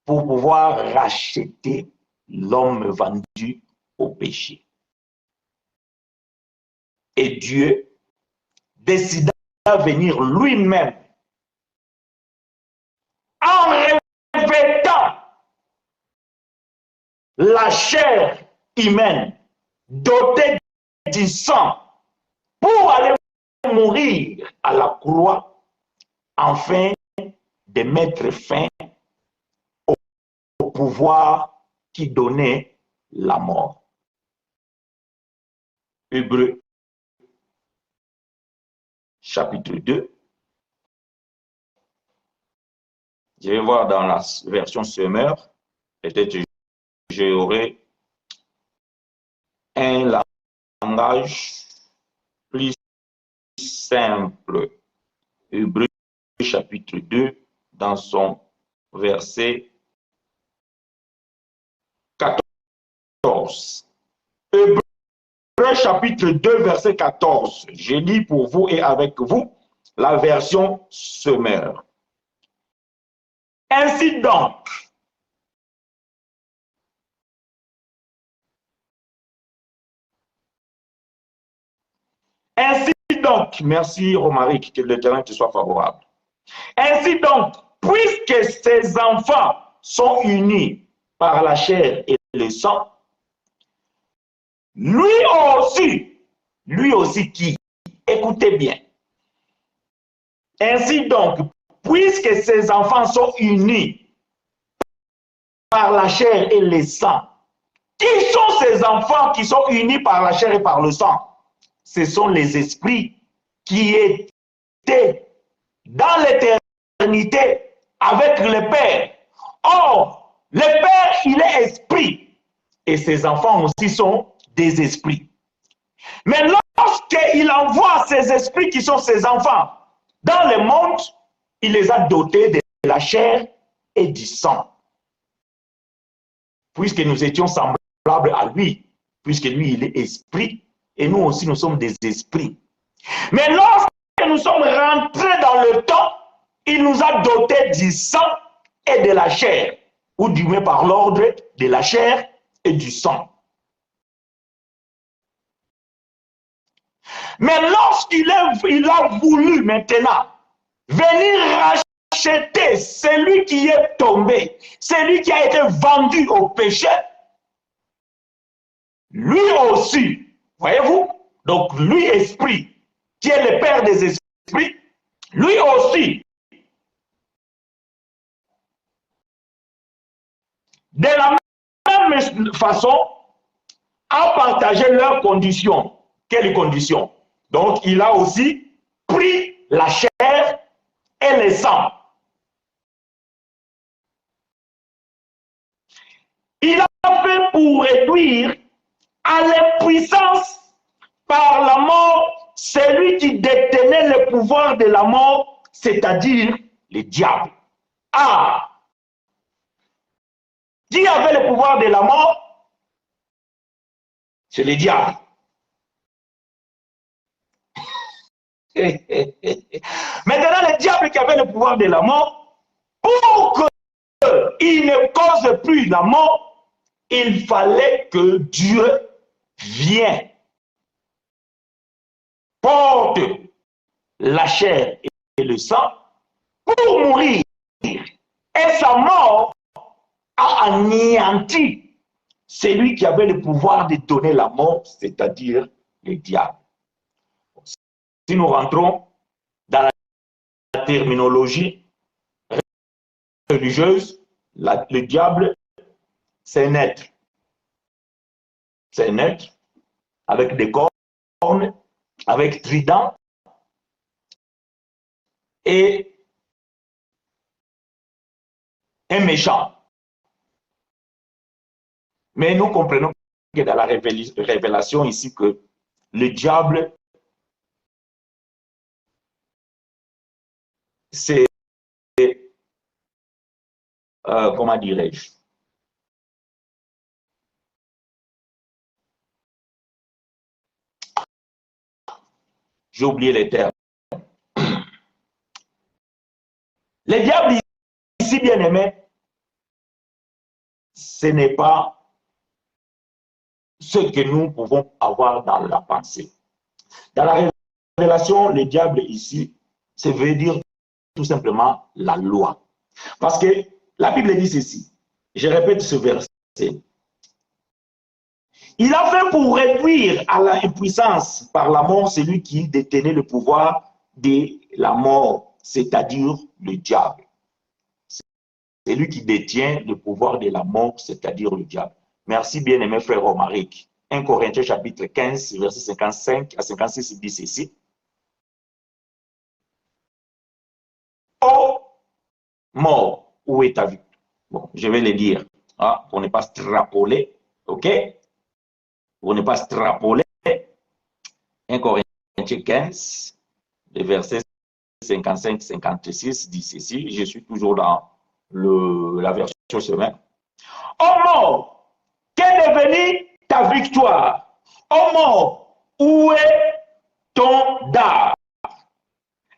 pour pouvoir racheter l'homme vendu au péché. Et Dieu décida de venir lui-même en revêtant la chair humaine dotée du sang pour aller mourir à la croix afin de mettre fin au pouvoir qui donnait la mort. Hébreux chapitre 2. Je vais voir dans la version Semeur, peut-être j'aurai un langage plus simple. Hébreux chapitre 2, dans son verset 14. Hébreux chapitre 2, verset 14. Je lis pour vous et avec vous la version Semeur. Ainsi donc, merci Romaric, que l'Éternel te soit favorable. Ainsi donc, puisque ces enfants sont unis par la chair et le sang, lui aussi qui, écoutez bien, ainsi donc, puisque ces enfants sont unis par la chair et le sang, qui sont ces enfants qui sont unis par la chair et par le sang? Ce sont les esprits qui étaient dans l'éternité avec le Père. Or, le Père, il est esprit. Et ses enfants aussi sont des esprits. Mais lorsqu'il envoie ces esprits qui sont ses enfants dans le monde, il les a dotés de la chair et du sang. Puisque nous étions semblables à lui, puisque lui, il est esprit, et nous aussi, nous sommes des esprits. Mais lorsque nous sommes rentrés dans le temps, il nous a dotés du sang et de la chair, ou du moins par l'ordre de la chair et du sang. Mais lorsqu'il a voulu maintenant venir racheter celui qui est tombé, celui qui a été vendu au péché, lui aussi, voyez-vous, donc lui esprit, qui est le père des esprits, lui aussi, de la même façon, a partagé leurs conditions. Quelles conditions? Donc, il a aussi pris la chair et le sang. Il a fait pour réduire à l'impuissance par la mort celui qui détenait le pouvoir de la mort, c'est-à-dire le diable. Ah! Qui avait le pouvoir de la mort? C'est le diable. Maintenant, le diable qui avait le pouvoir de la mort, pour qu'il ne cause plus la mort, il fallait que Dieu vienne, porte la chair et le sang pour mourir. Et sa mort a anéanti celui qui avait le pouvoir de donner la mort, c'est-à-dire le diable. Si nous rentrons dans la terminologie religieuse, le diable, c'est un être. C'est un être avec des cornes, avec trident et un méchant. Mais nous comprenons que dans la révélation ici que le diable, c'est, comment dirais-je, j'ai oublié les termes. Le diable ici, bien aimé, ce n'est pas ce que nous pouvons avoir dans la pensée. Dans la révélation, le diable ici, ça veut dire tout simplement la loi. Parce que la Bible dit ceci, je répète ce verset. Il a fait pour réduire à l'impuissance par la mort celui qui détenait le pouvoir de la mort, c'est-à-dire le diable. C'est lui qui détient le pouvoir de la mort, c'est-à-dire le diable. Merci bien-aimé frère Romaric. 1 Corinthiens chapitre 15, verset 55 à 56, il dit ceci. Oh, mort, où est ta vie? Bon, je vais le dire, hein, pour ne pas strapoler, ok? Pour ne pas strapoler. 1 Corinthiens 15, le verset 55-56 dit ceci. Je suis toujours dans la version semaine. Oh mort, qu'est devenu ta victoire? Ô mort, où est ton dard?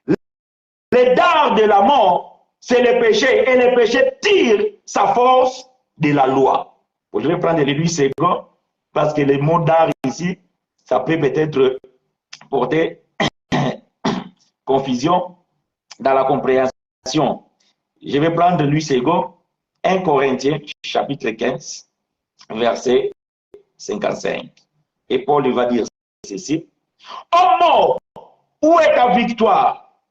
Le dard de la mort, c'est le péché, et le péché tire sa force de la loi. Je vais prendre les 8 secondes, parce que le mot dard ici, ça peut peut-être porter confusion dans la compréhension. Je vais prendre 8 secondes, 1 Corinthiens, chapitre 15, verset 55. Et Paul va dire ceci. Ô mort, où est ta victoire?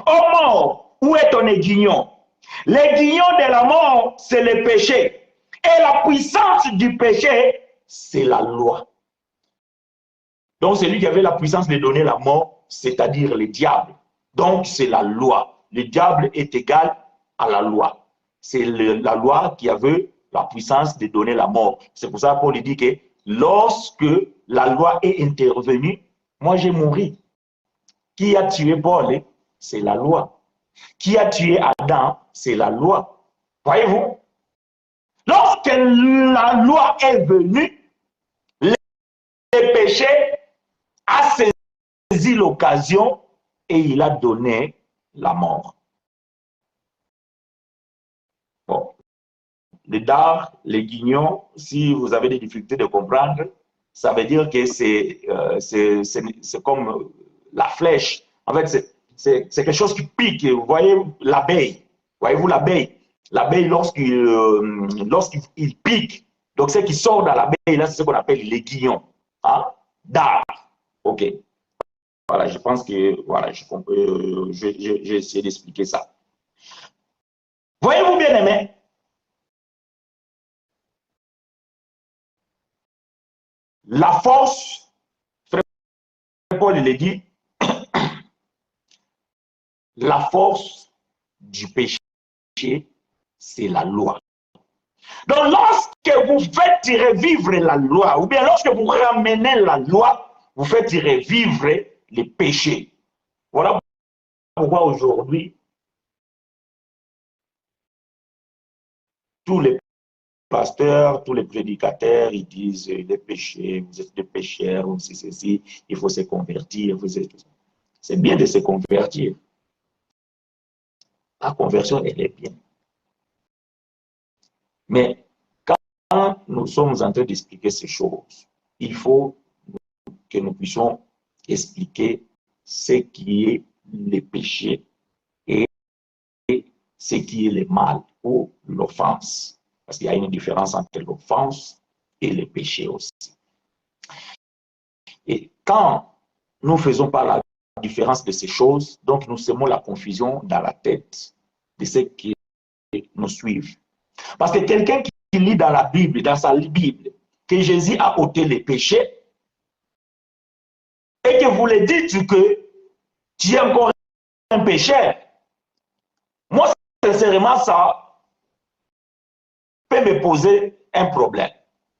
Ô mort, où est ton aiguillon? L'aiguillon de la mort, c'est le péché. Et la puissance du péché, c'est la loi. Donc, celui qui avait la puissance de donner la mort, c'est-à-dire le diable. Donc, c'est la loi. Le diable est égal à la loi. C'est la loi qui avait la puissance de donner la mort. C'est pour ça que Paul dit que lorsque la loi est intervenue, moi j'ai mouru. Qui a tué Paul? C'est la loi. Qui a tué Adam? C'est la loi. Voyez-vous? Lorsque la loi est venue, le péché a saisi l'occasion et il a donné la mort. Bon. Le dard, les guignons, si vous avez des difficultés de comprendre, ça veut dire que c'est comme la flèche. En fait, c'est quelque chose qui pique. Vous voyez l'abeille. Voyez-vous l'abeille? L'abeille, lorsqu'il pique, donc ce qui sort dans l'abeille, là, c'est ce qu'on appelle les guignons. Hein? Dard. OK. Voilà, je pense que voilà, j'ai essayé d'expliquer ça. Voyez-vous bien aimé? La force, frère Paul il dit, la force du péché, c'est la loi. Donc lorsque vous faites revivre la loi, ou bien lorsque vous ramenez la loi, vous faites revivre les péchés. Voilà pourquoi aujourd'hui, tous les pasteurs, tous les prédicateurs, ils disent les péchés, vous êtes des pécheurs, ou c'est ceci, il faut se convertir. C'est bien de se convertir. La conversion, elle est bien. Mais quand nous sommes en train d'expliquer ces choses, il faut que nous puissions expliquer ce qui est le péché et ce qui est le mal ou l'offense. Parce qu'il y a une différence entre l'offense et le péché aussi. Et quand nous ne faisons pas la différence de ces choses, donc nous semons la confusion dans la tête de ceux qui nous suivent. Parce que quelqu'un qui lit dans la Bible, dans sa Bible, que Jésus a ôté les péchés, et que vous lui dites que tu es encore un pécheur, moi, sincèrement, ça peut me poser un problème.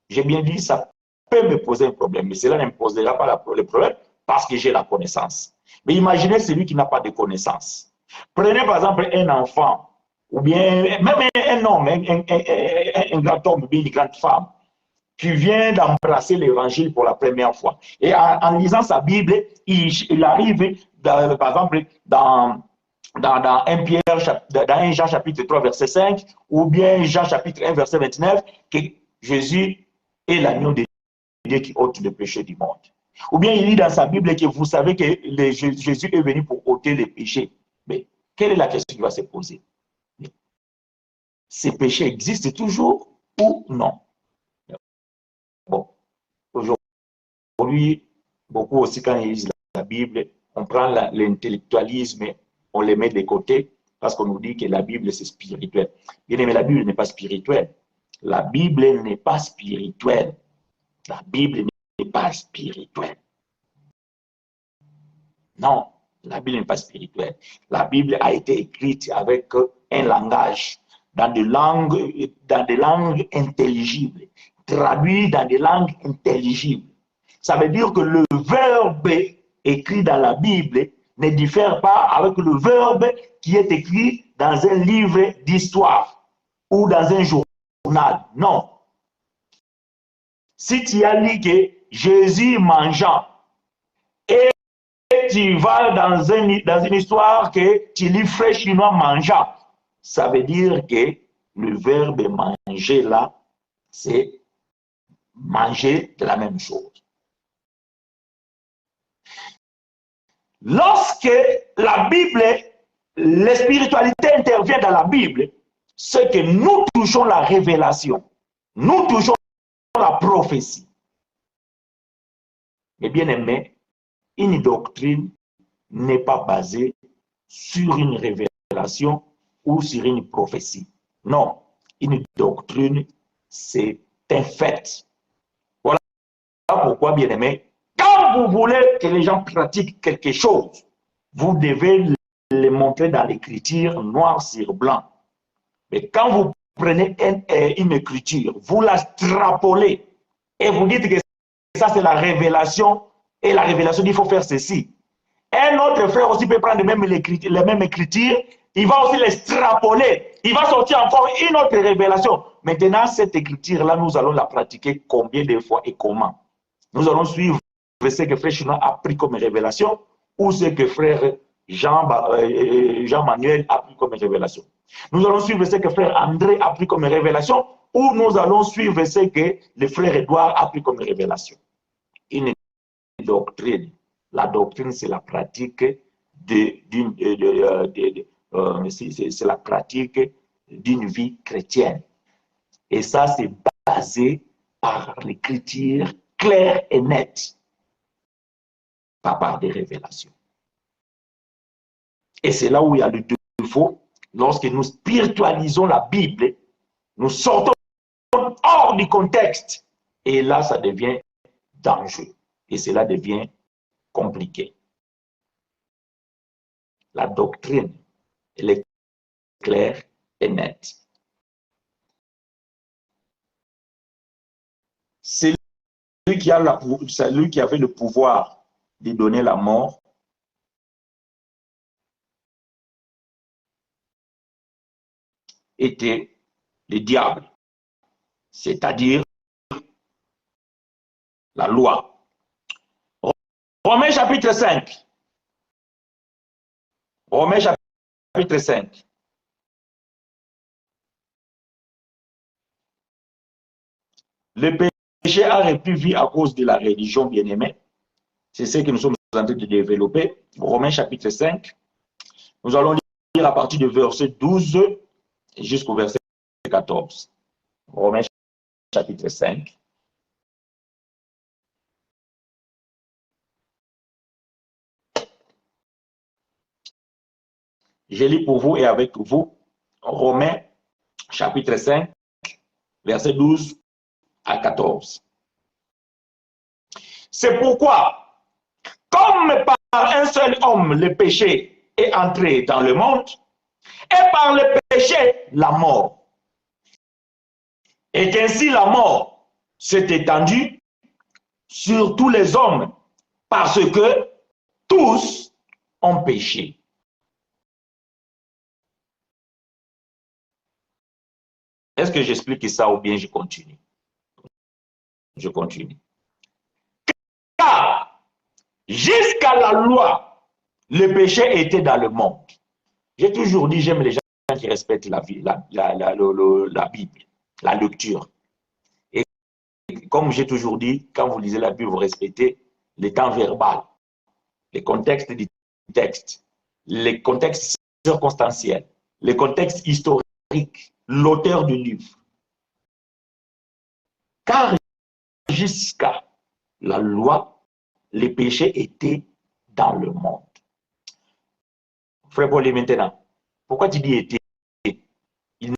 J'ai bien dit, ça peut me poser un problème, mais cela ne me posera pas le problème parce que j'ai la connaissance. Mais imaginez celui qui n'a pas de connaissance. Prenez par exemple un enfant, ou bien même un homme, un grand homme, ou bien une grande femme, qui vient d'embrasser l'évangile pour la première fois. Et en lisant sa Bible, il arrive, par exemple, dans 1 Jean chapitre 3, verset 5, ou bien Jean chapitre 1, verset 29, que Jésus est l'agneau de Dieu qui ôte le péché du monde. Ou bien il lit dans sa Bible que vous savez que Jésus est venu pour ôter les péchés. Mais quelle est la question qui va se poser? Ces péchés existent toujours ou non? Bon, aujourd'hui, beaucoup aussi quand ils lisent la Bible, on prend l'intellectualisme, on les met de côté parce qu'on nous dit que la Bible c'est spirituel. Bien aimé, la Bible n'est pas spirituelle. La Bible n'est pas spirituelle. La Bible n'est pas spirituelle. Non, la Bible n'est pas spirituelle. La Bible a été écrite avec un langage, dans des langues intelligibles, traduit dans des langues intelligibles. Ça veut dire que le verbe écrit dans la Bible ne diffère pas avec le verbe qui est écrit dans un livre d'histoire ou dans un journal. Non. si tu as lu que Jésus mangeant, et tu vas dans une histoire que tu lis frère chinois mangeant, ça veut dire que le verbe manger là, c'est manger de la même chose. Lorsque la Bible, la spiritualité intervient dans la Bible, c'est que nous touchons la révélation, nous touchons la prophétie. Mais bien aimé, une doctrine n'est pas basée sur une révélation ou sur une prophétie. Non, une doctrine, c'est un fait. Voilà pourquoi, bien aimé, quand vous voulez que les gens pratiquent quelque chose, vous devez le montrer dans l'écriture noir sur blanc. Mais quand vous prenez une écriture, vous la extrapolez et vous dites que ça c'est la révélation, et la révélation dit qu'il faut faire ceci. Un autre frère aussi peut prendre la même écriture, il va aussi l'extrapoler, il va sortir encore une autre révélation. Maintenant, cette écriture-là, nous allons la pratiquer combien de fois et comment? Nous allons suivre ce que frère Chinois a pris comme révélation ou ce que frère Jean-Manuel a pris comme révélation. Nous allons suivre ce que frère André a pris comme révélation ou nous allons suivre ce que le frère Edouard a pris comme révélation. Une doctrine. La doctrine, c'est la pratique c'est la pratique d'une vie chrétienne. Et ça, c'est basé par l'écriture claire et nette, pas par des révélations. Et c'est là où il y a le défaut. Lorsque nous spiritualisons la Bible, nous sortons hors du contexte. Et là, ça devient dangereux. Et cela devient compliqué. La doctrine, elle est claire et nette. C'est lui qui avait le pouvoir de donner la mort. Était le diable, c'est-à-dire la loi. Romains chapitre 5. Romains chapitre 5. Le péché a repris vie à cause de la religion, bien-aimée. C'est ce que nous sommes en train de développer. Romains chapitre 5. Nous allons lire à partir du verset 12 jusqu'au verset 14. Romains chapitre 5. Je lis pour vous et avec vous Romains chapitre 5, verset 12 à 14. C'est pourquoi, comme par un seul homme le péché est entré dans le monde, et par le péché la mort. Et qu'ainsi la mort s'est étendue sur tous les hommes, parce que tous ont péché. Est-ce que j'explique ça ou bien je continue? Je continue. Car jusqu'à la loi, le péché était dans le monde. J'ai toujours dit, j'aime les gens qui respectent la Bible, la lecture. Et comme j'ai toujours dit, quand vous lisez la Bible, vous respectez le temps verbal, les contextes du texte, les contextes circonstanciels, les contextes historiques, l'auteur du livre. Car jusqu'à la loi, les péchés étaient dans le monde. Frère Paul, maintenant, pourquoi tu dis était? Il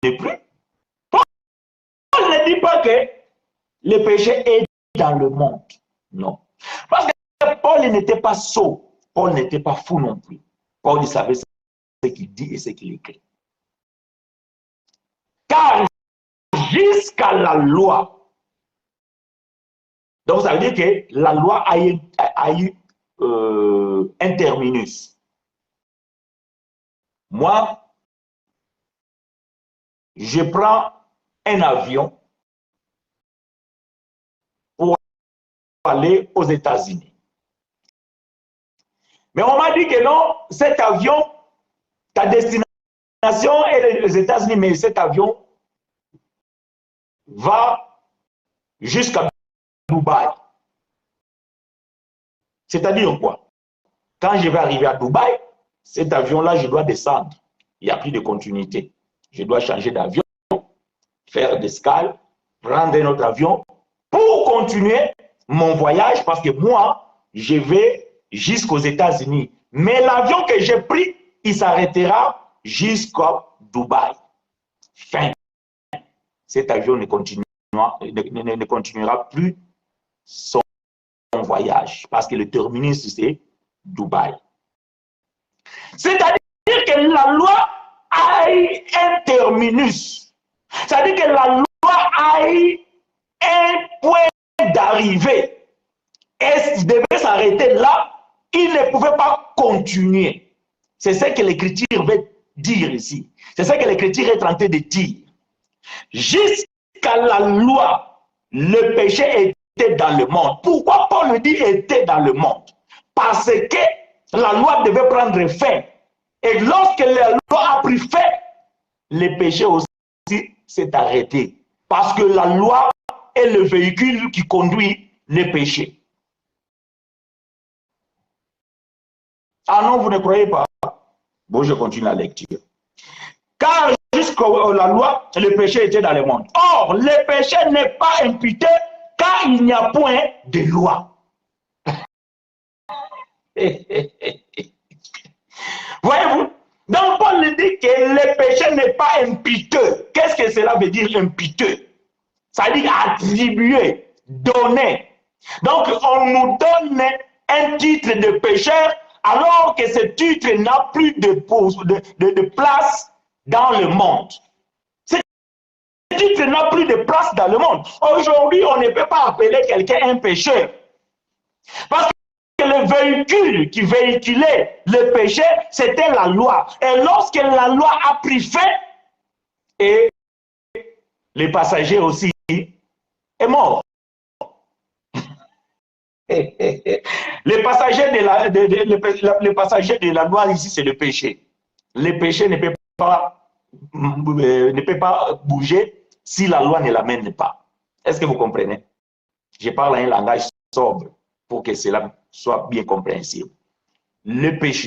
n'est plus. Paul ne dit pas que le péché est dans le monde. Non. Parce que Paul n'était pas sot. Paul n'était pas fou non plus. Paul savait ce qu'il dit et ce qu'il écrit. Car jusqu'à la loi, donc ça veut dire que la loi a eu un terminus. Moi, je prends un avion aller aux États-Unis. Mais on m'a dit que non, cet avion, ta destination est les États-Unis, mais cet avion va jusqu'à Dubaï. C'est-à-dire quoi? Quand je vais arriver à Dubaï, cet avion-là, je dois descendre. Il n'y a plus de continuité. Je dois changer d'avion, faire d'escale, prendre un autre avion pour continuer mon voyage parce que moi, je vais jusqu'aux États-Unis. Mais l'avion que j'ai pris, il s'arrêtera jusqu'à Dubaï. Fin. Cet avion ne continuera plus son voyage parce que le terminus, c'est Dubaï. C'est-à-dire que la loi a eu un terminus. C'est-à-dire que la loi a eu un point d'arrivée. Et s'il devait s'arrêter là, il ne pouvait pas continuer. C'est ce que l'Écriture veut dire ici. C'est ce que l'Écriture est en train de dire. Jusqu'à la loi, le péché était dans le monde. Pourquoi Paul dit était dans le monde? Parce que la loi devait prendre fin. Et lorsque la loi a pris fin, le péché aussi s'est arrêté. Parce que la loi est le véhicule qui conduit le péché. Ah non, vous ne croyez pas? Bon, je continue la lecture. Car jusqu'à la loi, le péché était dans le monde. Or, le péché n'est pas imputé car il n'y a point de loi. Voyez-vous? Donc, Paul dit que le péché n'est pas imputeux. Qu'est-ce que cela veut dire imputeux? Ça veut dire attribuer, donner. Donc, on nous donne un titre de pécheur alors que ce titre n'a plus de place dans le monde. Ce titre n'a plus de place dans le monde. Aujourd'hui, on ne peut pas appeler quelqu'un un pécheur. Parce que le véhicule qui véhiculait le péché, c'était la loi. Et lorsque la loi a pris fin, et les passagers aussi est mort. Les passagers de la loi ici, c'est le péché. Le péché ne peut pas bouger si la loi ne l'amène pas. Est-ce que vous comprenez? Je parle un langage sobre pour que cela soit bien compréhensible. Le péché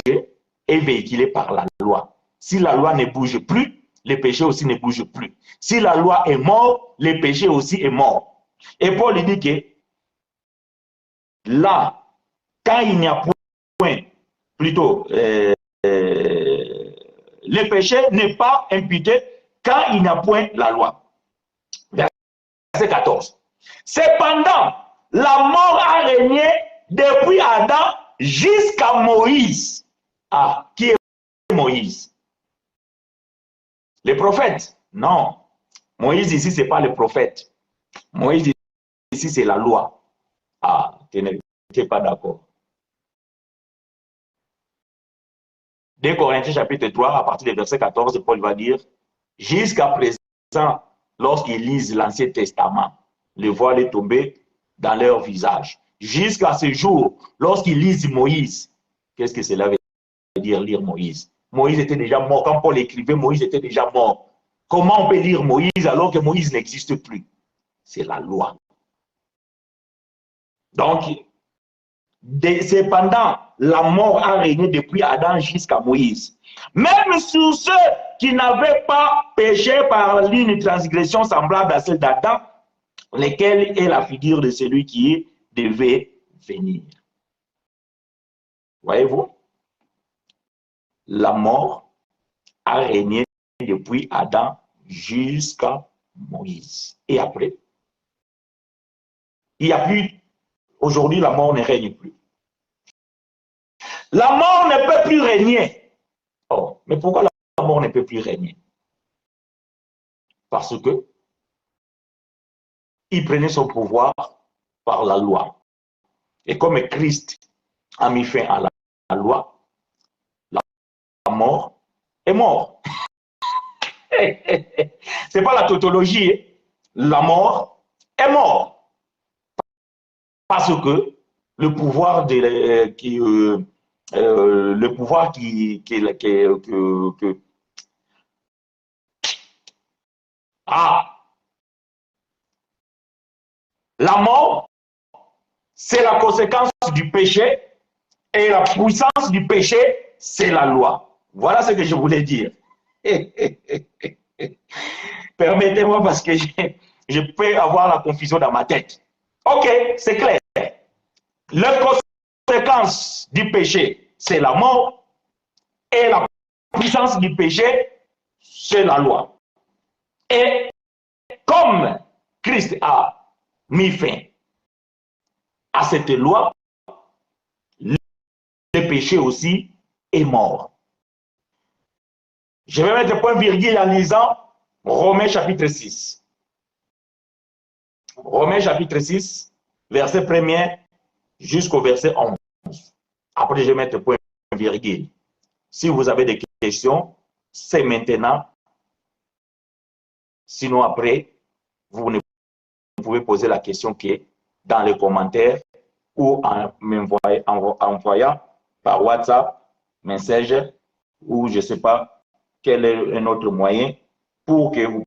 est véhiculé par la loi. Si la loi ne bouge plus, le péché aussi ne bouge plus. Si la loi est mort, le péché aussi est mort. Et Paul dit que là, quand il n'y a point, plutôt, le péché n'est pas imputé quand il n'y a point la loi. Verset 14. Cependant, la mort a régné depuis Adam jusqu'à Moïse. Ah, qui est Moïse? Les prophètes? Non. Moïse ici, ce n'est pas le prophète. Moïse ici, c'est la loi. Ah, tu n'es pas d'accord. 2 Corinthiens chapitre 3, à partir du verset 14, Paul va dire, jusqu'à présent, lorsqu'ils lisent l'Ancien Testament, le voile est tombé dans leur visage. Jusqu'à ce jour, lorsqu'ils lisent Moïse, qu'est-ce que cela veut dire lire Moïse? Moïse était déjà mort. Quand Paul écrivait, Moïse était déjà mort. Comment on peut lire Moïse alors que Moïse n'existe plus? C'est la loi. Donc, cependant, la mort a régné depuis Adam jusqu'à Moïse. Même sur ceux qui n'avaient pas péché par l'une transgression semblable à celle d'Adam, lesquels est la figure de celui qui devait venir. Voyez-vous? La mort a régné depuis Adam jusqu'à Moïse. Et après, il n'y a plus, aujourd'hui la mort ne règne plus. La mort ne peut plus régner. Oh, mais pourquoi la mort ne peut plus régner? Parce que il prenait son pouvoir par la loi. Et comme Christ a mis fin à la loi, la mort est mort. C'est pas la tautologie. La mort est mort. Parce que le pouvoir le pouvoir la mort, c'est la conséquence du péché et la puissance du péché, c'est la loi. Voilà ce que je voulais dire. Permettez-moi parce que je peux avoir la confusion dans ma tête. Ok, c'est clair. La conséquence du péché, c'est la mort et la puissance du péché, c'est la loi. Et comme Christ a mis fin à cette loi, le péché aussi est mort. Je vais mettre point virgule en lisant Romains chapitre 6. Romains chapitre 6, verset 1er jusqu'au verset 11. Après, je vais mettre point virgule. Si vous avez des questions, c'est maintenant. Sinon, après, vous pouvez poser la question qui est dans les commentaires ou en m'envoyant par WhatsApp, message, ou je ne sais pas quel est un autre moyen pour que vous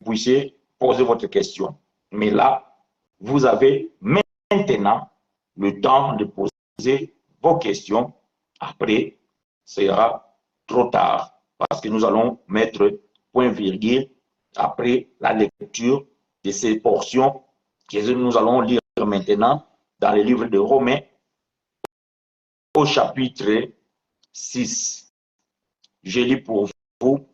puissiez poser votre question. Mais là, vous avez maintenant le temps de poser vos questions. Après, ce sera trop tard parce que nous allons mettre point virgule après la lecture de ces portions que nous allons lire maintenant dans le livre de Romains au chapitre 6. Je lis pour vous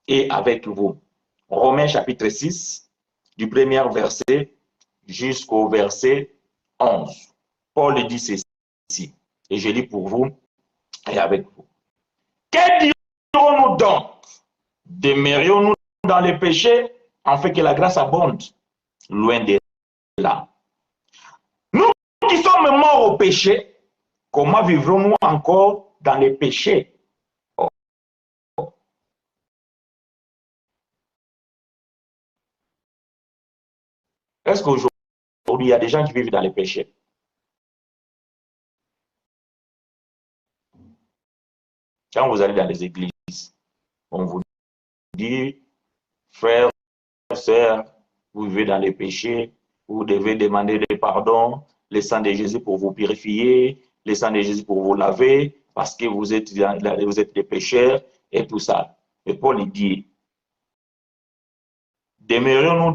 et avec vous. Romains chapitre 6, du premier verset jusqu'au verset 11. Paul dit ceci, et je lis pour vous et avec vous. Que dirons-nous donc? Demeurions-nous dans les péchés, afin que la grâce abonde? Loin de là. Nous qui sommes morts au péché, comment vivrons-nous encore dans les péchés? Est-ce qu'aujourd'hui, il y a des gens qui vivent dans les péchés? Quand vous allez dans les églises, on vous dit, frères, sœurs, vous vivez dans les péchés, vous devez demander le pardon, le sang de Jésus pour vous purifier, le sang de Jésus pour vous laver, parce que vous êtes des pécheurs et tout ça. Et Paul il dit, demeurions-nous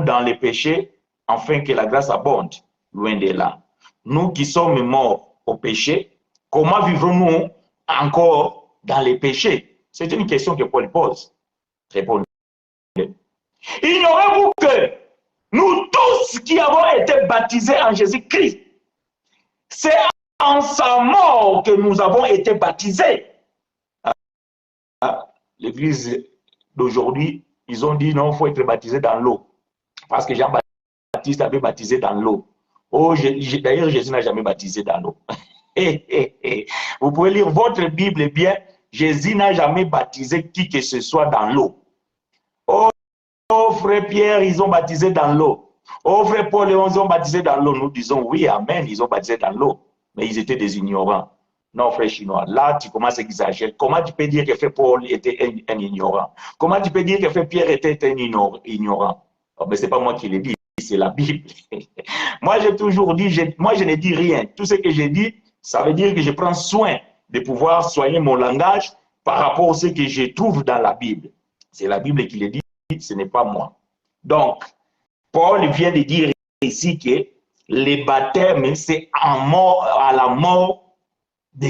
dans les péchés, afin que la grâce abonde, loin de là. Nous qui sommes morts au péché, comment vivrons-nous encore dans les péchés? C'est une question que Paul pose. Répondez. Ignorez-vous que nous tous qui avons été baptisés en Jésus-Christ, c'est en sa mort que nous avons été baptisés. L'église d'aujourd'hui, ils ont dit non, il faut être baptisé dans l'eau. Parce que Jean-Baptiste avait baptisé dans l'eau. Oh, d'ailleurs, Jésus n'a jamais baptisé dans l'eau. Vous pouvez lire votre Bible bien. Jésus n'a jamais baptisé qui que ce soit dans l'eau. Oh, frère Pierre, ils ont baptisé dans l'eau. Oh, frère Paul, ils ont baptisé dans l'eau. Nous disons oui, amen, ils ont baptisé dans l'eau. Mais ils étaient des ignorants. Non, frère chinois, là, tu commences à exagérer. Comment tu peux dire que frère Paul était un ignorant? Comment tu peux dire que frère Pierre était un ignorant? Oh, mais ce n'est pas moi qui l'ai dit, c'est la Bible. Moi, j'ai toujours dit, moi, je ne dis rien. Tout ce que j'ai dit, ça veut dire que je prends soin de pouvoir soigner mon langage par rapport à ce que je trouve dans la Bible. C'est la Bible qui le dit, ce n'est pas moi. Donc, Paul vient de dire ici que les baptêmes, c'est à la mort de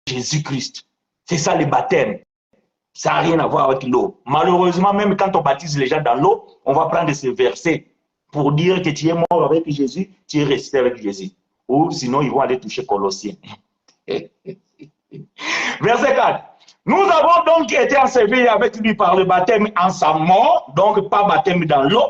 Jésus-Christ. C'est ça le baptême. Ça n'a rien à voir avec l'eau. Malheureusement, même quand on baptise les gens dans l'eau, on va prendre ces versets pour dire que tu es mort avec Jésus, tu es resté avec Jésus. Ou sinon, ils vont aller toucher Colossiens. Verset 4. Nous avons donc été ensevelis avec lui par le baptême en sa mort, donc pas baptême dans l'eau,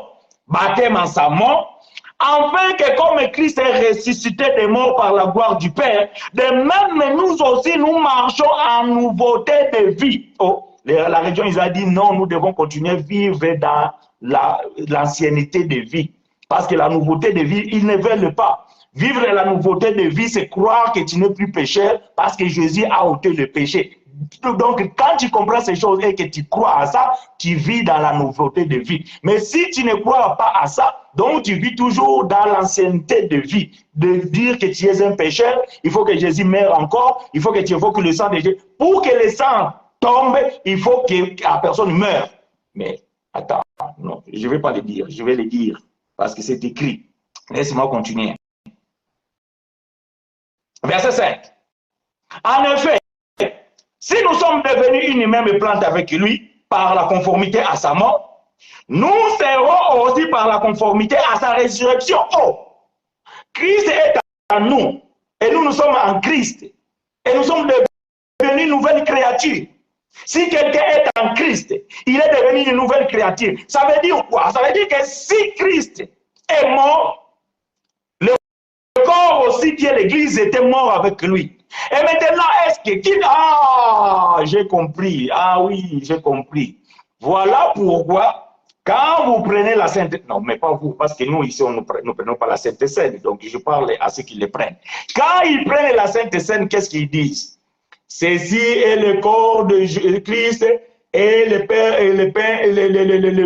baptême en sa mort, afin que comme Christ est ressuscité des morts par la gloire du Père, de même nous aussi nous marchons en nouveauté de vie. Oh, la religion, ils ont dit non, nous devons continuer à vivre dans l'ancienneté de vie. Parce que la nouveauté de vie, ils ne veulent pas. Vivre la nouveauté de vie, c'est croire que tu n'es plus pécheur parce que Jésus a ôté le péché. Donc, quand tu comprends ces choses et que tu crois à ça, tu vis dans la nouveauté de vie. Mais si tu ne crois pas à ça, donc tu vis toujours dans l'ancienneté de vie. De dire que tu es un pécheur, il faut que Jésus meure encore, il faut que tu évoques le sang de Jésus. Pour que le sang tombe, il faut que la personne meure. Mais attends, non, je ne vais pas le dire, je vais le dire parce que c'est écrit. Laisse-moi continuer. Verset 5. En effet, si nous sommes devenus une même plante avec lui par la conformité à sa mort, nous serons aussi par la conformité à sa résurrection. Oh, Christ est en nous et nous sommes en Christ et nous sommes devenus une nouvelle créature. Si quelqu'un est en Christ, il est devenu une nouvelle créature. Ça veut dire quoi? Ça veut dire que si Christ est mort, le corps aussi qui est l'Église était mort avec lui. Et maintenant, est-ce que... Ah, j'ai compris. Ah oui, j'ai compris. Voilà pourquoi, quand vous prenez la Sainte... Non, mais pas vous, parce que nous, ici, nous ne prenons pas la Sainte Seine. Donc, je parle à ceux qui les prennent. Quand ils prennent la Sainte Seine, qu'est-ce qu'ils disent? Ceci est le corps de Christ et le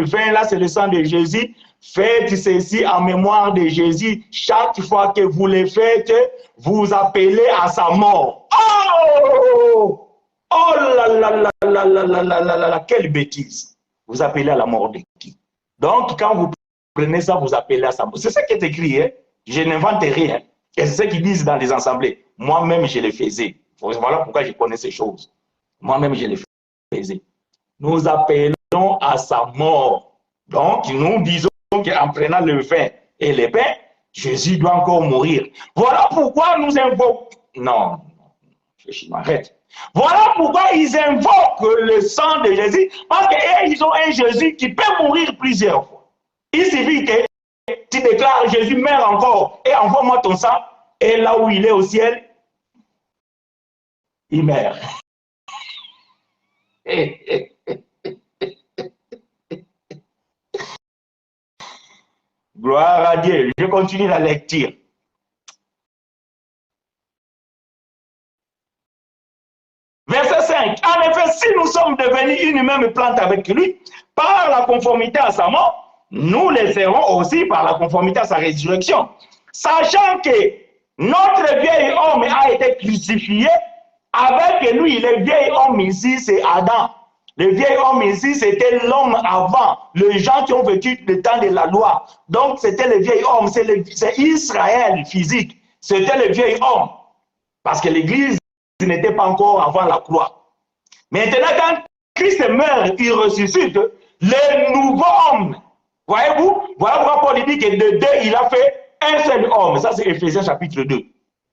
vin, là, c'est le sang de Jésus. Faites ceci en mémoire de Jésus. Chaque fois que vous le faites, vous appelez à sa mort. Oh! Oh là là là là là là là là là, quelle bêtise. Vous appelez à la mort de qui? Donc, quand vous prenez ça, vous appelez à sa mort. C'est ça qui est écrit, hein? Je n'invente rien. Et c'est ce qu'ils disent dans les assemblées. Moi-même, je le faisais. Voilà pourquoi je connais ces choses. Moi-même, je le faisais. Nous appelons à sa mort. Donc, nous disons qu'en prenant le vin et le pain, Jésus doit encore mourir. Voilà pourquoi nous invoquons... Non, je m'arrête. Voilà pourquoi ils invoquent le sang de Jésus, parce qu'ils ont un Jésus qui peut mourir plusieurs fois. Il suffit que tu déclares Jésus meurt encore et envoie-moi ton sang, et là où il est au ciel, il meurt. Gloire à Dieu. Je continue la lecture. Verset 5. En effet, si nous sommes devenus une même plante avec lui, par la conformité à sa mort, nous le serons aussi par la conformité à sa résurrection. Sachant que notre vieil homme a été crucifié avec lui. Le vieil homme ici, c'est Adam. Le vieil homme ici, c'était l'homme avant, les gens qui ont vécu le temps de la loi. Donc, c'était le vieil homme, c'est Israël physique. C'était le vieil homme. Parce que l'Église n'était pas encore avant la croix. Maintenant, quand Christ meurt, il ressuscite, le nouveau homme, voyez-vous, voilà pourquoi Paul dit que de deux, il a fait un seul homme. Ça, c'est Éphésiens chapitre 2. De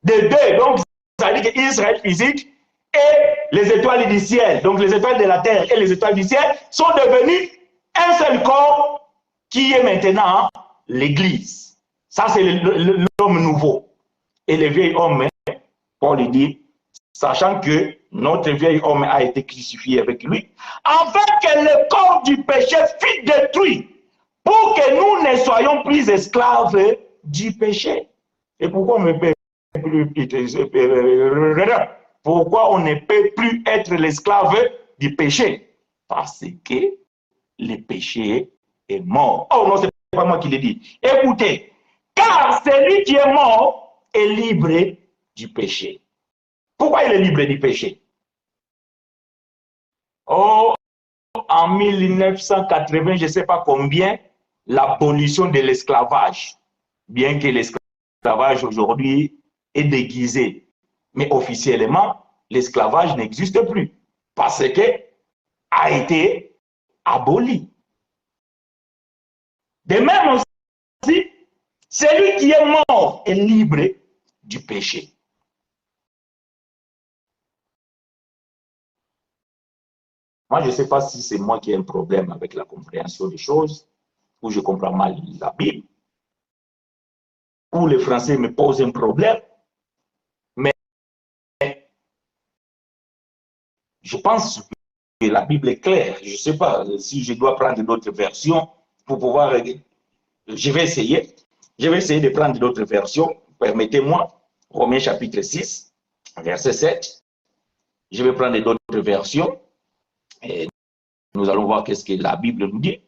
deux, donc, ça veut dire qu'Israël physique et les étoiles du ciel, donc les étoiles de la terre et les étoiles du ciel, sont devenus un seul corps qui est maintenant l'Église. Ça, c'est l'homme nouveau. Et le vieil homme, Paul dit, sachant que notre vieil homme a été crucifié avec lui, afin que le corps du péché fût détruit, pour que nous ne soyons plus esclaves du péché. Et pourquoi on ne peut pourquoi on ne peut plus être l'esclave du péché? Parce que le péché est mort. Oh non, ce n'est pas moi qui le dis. Écoutez, car celui qui est mort est libre du péché. Pourquoi il est libre du péché? Oh, en 1980, je ne sais pas combien, l'abolition de l'esclavage, bien que l'esclavage aujourd'hui est déguisé. Mais officiellement, l'esclavage n'existe plus parce que a été aboli. De même aussi, celui qui est mort est libre du péché. Moi, je ne sais pas si c'est moi qui ai un problème avec la compréhension des choses, ou je comprends mal la Bible, ou les Français me posent un problème, mais je pense que la Bible est claire. Je ne sais pas si je dois prendre d'autres versions pour pouvoir je vais essayer de prendre d'autres versions. Permettez-moi, Romains chapitre 6, verset 7. Je vais prendre d'autres versions et nous allons voir qu'est-ce que la Bible nous dit.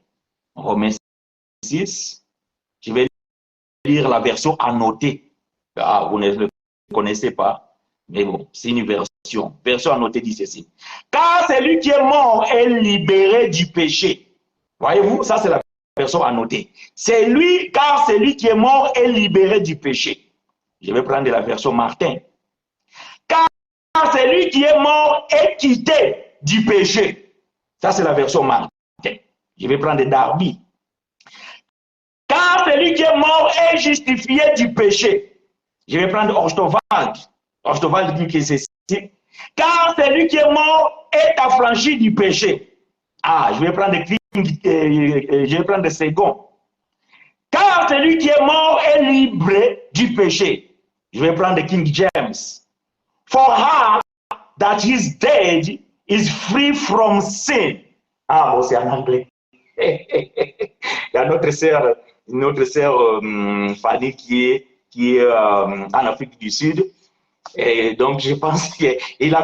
Romains 6, je vais lire la version annotée. Ah, vous ne le connaissez pas, mais bon, c'est une version. Version annotée dit ceci. Car celui qui est mort est libéré du péché. Voyez-vous, ça c'est la version annotée. C'est lui, car celui qui est mort est libéré du péché. Je vais prendre la version Martin. Car celui qui est mort est quitté du péché. Ça c'est la version Martin. Je vais prendre Darby. Car celui qui est mort est justifié du péché. Je vais prendre Ostwald. Ostwald dit que c'est ceci. Car celui qui est mort est affranchi du péché. Ah, je vais prendre Second. Car celui qui est mort est libre du péché. Je vais prendre King James. For her that is dead is free from sin. Ah, bon, c'est en anglais. Il y a notre sœur Fanny qui est en Afrique du Sud. Et donc, je pense qu'elle a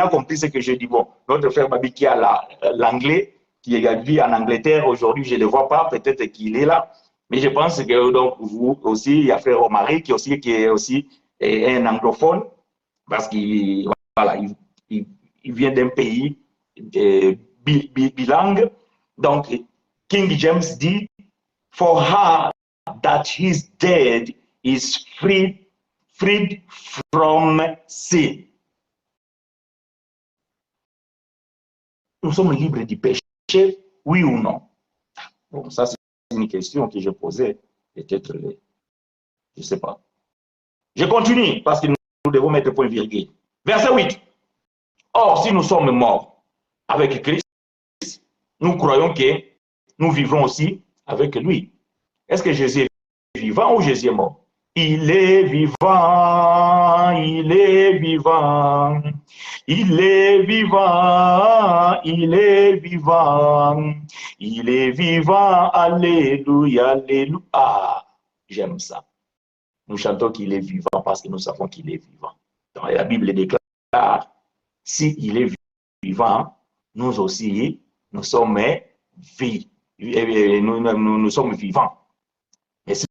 compris ce que je dis. Bon, notre frère Babi qui a l'anglais, qui vit en Angleterre aujourd'hui, je ne le vois pas, peut-être qu'il est là. Mais je pense que donc, vous aussi, il y a frère Omari qui est aussi un anglophone, parce qu'il voilà, il vient d'un pays bilingue. Donc, King James dit, for her that is dead is freed from sin. Nous sommes libres du péché, oui ou non? Bon, ça, c'est une question que je posais, peut-être, je ne sais pas. Je continue, parce que nous devons mettre point virgule. Verset 8. Or, si nous sommes morts avec Christ, nous croyons que nous vivrons aussi avec lui. Est-ce que Jésus est vivant ou Jésus est mort? Il est vivant, il est vivant, il est vivant, il est vivant, il est vivant, alléluia, alléluia. Ah, j'aime ça. Nous chantons qu'il est vivant parce que nous savons qu'il est vivant. Donc, la Bible déclare, si il est vivant, nous aussi, nous sommes nous sommes vivants. Et si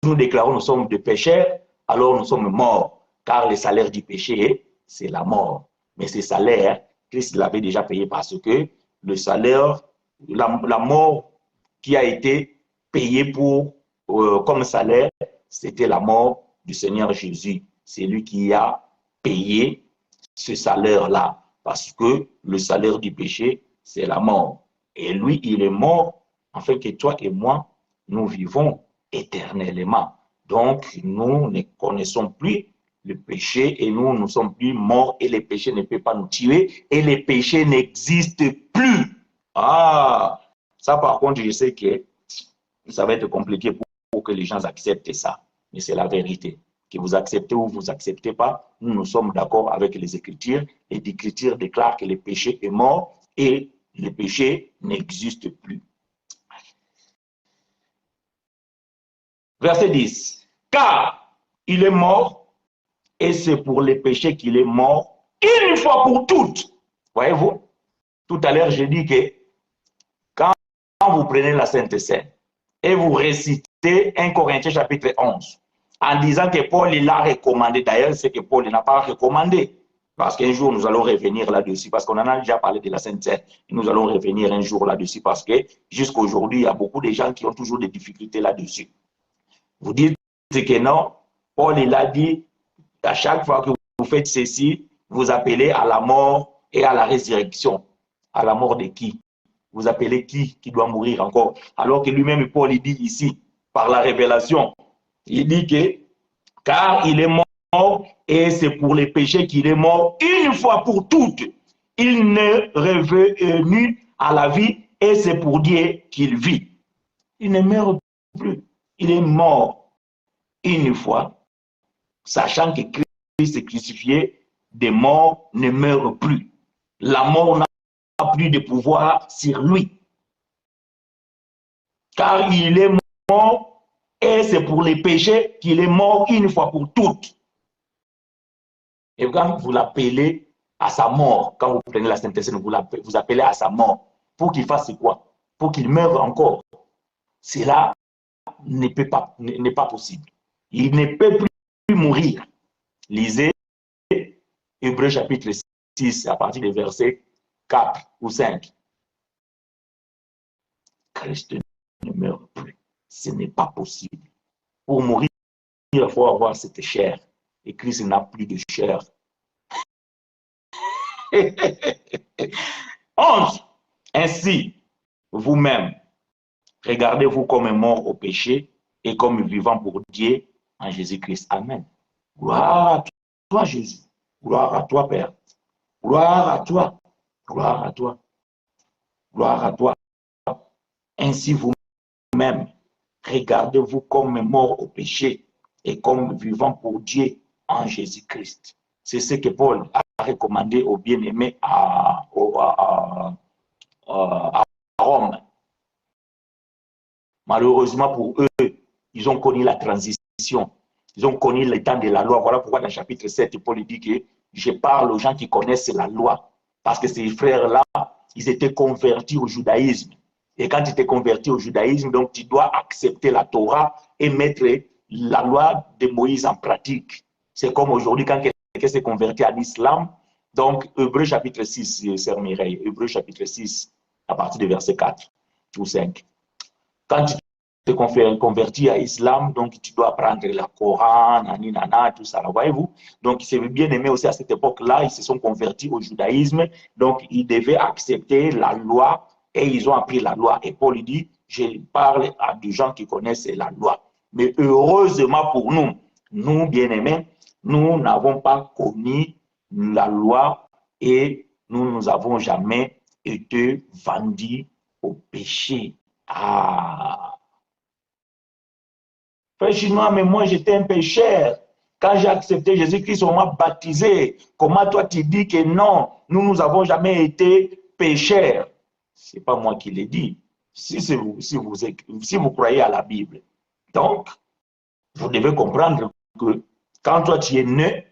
nous déclarons nous sommes des pécheurs, alors nous sommes morts, car le salaire du péché, c'est la mort. Mais ce salaire, Christ l'avait déjà payé parce que le salaire, la mort qui a été payée comme salaire, c'était la mort du Seigneur Jésus. C'est lui qui a payé ce salaire-là, parce que le salaire du péché, c'est la mort. Et lui, il est mort, afin que toi et moi, nous vivons éternellement. Donc, nous ne connaissons plus le péché et nous ne sommes plus morts et le péché ne peut pas nous tuer et le péché n'existe plus. Ah, ça par contre, je sais que ça va être compliqué pour que les gens acceptent ça. Mais c'est la vérité. Que vous acceptez ou vous acceptez pas, nous sommes d'accord avec les Écritures et l'Écriture déclare que le péché est mort et le péché n'existe plus. Verset 10. Car il est mort, et c'est pour les péchés qu'il est mort, une fois pour toutes. Voyez-vous? Tout à l'heure, j'ai dit que quand vous prenez la Sainte Seine et vous récitez 1 Corinthiens chapitre 11, en disant que Paul l'a recommandé, d'ailleurs, c'est que Paul n'a pas recommandé, parce qu'un jour, nous allons revenir là-dessus, parce qu'on en a déjà parlé de la Sainte Seine, et nous allons revenir un jour là-dessus, parce que jusqu'à aujourd'hui, il y a beaucoup de gens qui ont toujours des difficultés là-dessus. Vous dites que non, Paul il a dit, à chaque fois que vous faites ceci, vous appelez à la mort et à la résurrection. À la mort de qui? Vous appelez qui doit mourir encore? Alors que lui-même, Paul, il dit ici, par la révélation, il dit que, car il est mort, et c'est pour les péchés qu'il est mort une fois pour toutes. Il n'est revenu à la vie, et c'est pour Dieu qu'il vit. Il ne meurt plus. Il est mort une fois, sachant que Christ est crucifié, des morts ne meurent plus. La mort n'a plus de pouvoir sur lui. Car il est mort et c'est pour les péchés qu'il est mort une fois pour toutes. Et quand vous l'appelez à sa mort, quand vous prenez la Sainte Seine, vous appelez à sa mort, pour qu'il fasse quoi? Pour qu'il meure encore. Cela n'est pas possible. Il ne peut plus mourir. Lisez Hébreux chapitre 6 à partir des versets 4 ou 5. Christ ne meurt plus. Ce n'est pas possible. Pour mourir, il faut avoir cette chair. Et Christ n'a plus de chair. 11. Ainsi, vous-même, regardez-vous comme mort au péché et comme vivant pour Dieu en Jésus-Christ. Amen. Gloire à toi, Jésus. Gloire à toi, Père. Gloire à toi. Gloire à toi. Gloire à toi. Ainsi, vous-même, regardez-vous comme mort au péché et comme vivant pour Dieu en Jésus-Christ. C'est ce que Paul a recommandé aux bien-aimés à Rome. Malheureusement pour eux, ils ont connu la transition. Ils ont connu le temps de la loi. Voilà pourquoi dans le chapitre 7, Paul dit que je parle aux gens qui connaissent la loi. Parce que ces frères-là, ils étaient convertis au judaïsme. Et quand tu t'es converti au judaïsme, donc tu dois accepter la Torah et mettre la loi de Moïse en pratique. C'est comme aujourd'hui quand quelqu'un s'est converti à l'islam. Donc, Hébreux chapitre 6, Sœur Mireille, Hébreux chapitre 6, à partir du verset 4 ou 5. Quand tu te convertis à l'islam, donc tu dois apprendre le Coran, naninana, tout ça, voyez-vous. Donc, c'est bien aimé aussi à cette époque-là, ils se sont convertis au judaïsme, donc ils devaient accepter la loi et ils ont appris la loi. Et Paul dit, je parle à des gens qui connaissent la loi. Mais heureusement pour nous, nous bien-aimés, nous n'avons pas connu la loi et nous n'avons jamais été vendus au péché. Ah! Frère chinois, mais moi j'étais un pécheur. Quand j'ai accepté Jésus-Christ, on m'a baptisé. Comment toi tu dis que non, nous n'avons jamais été pécheurs? Ce n'est pas moi qui l'ai dit. Si vous croyez à la Bible. Donc, vous devez comprendre que quand toi tu es né,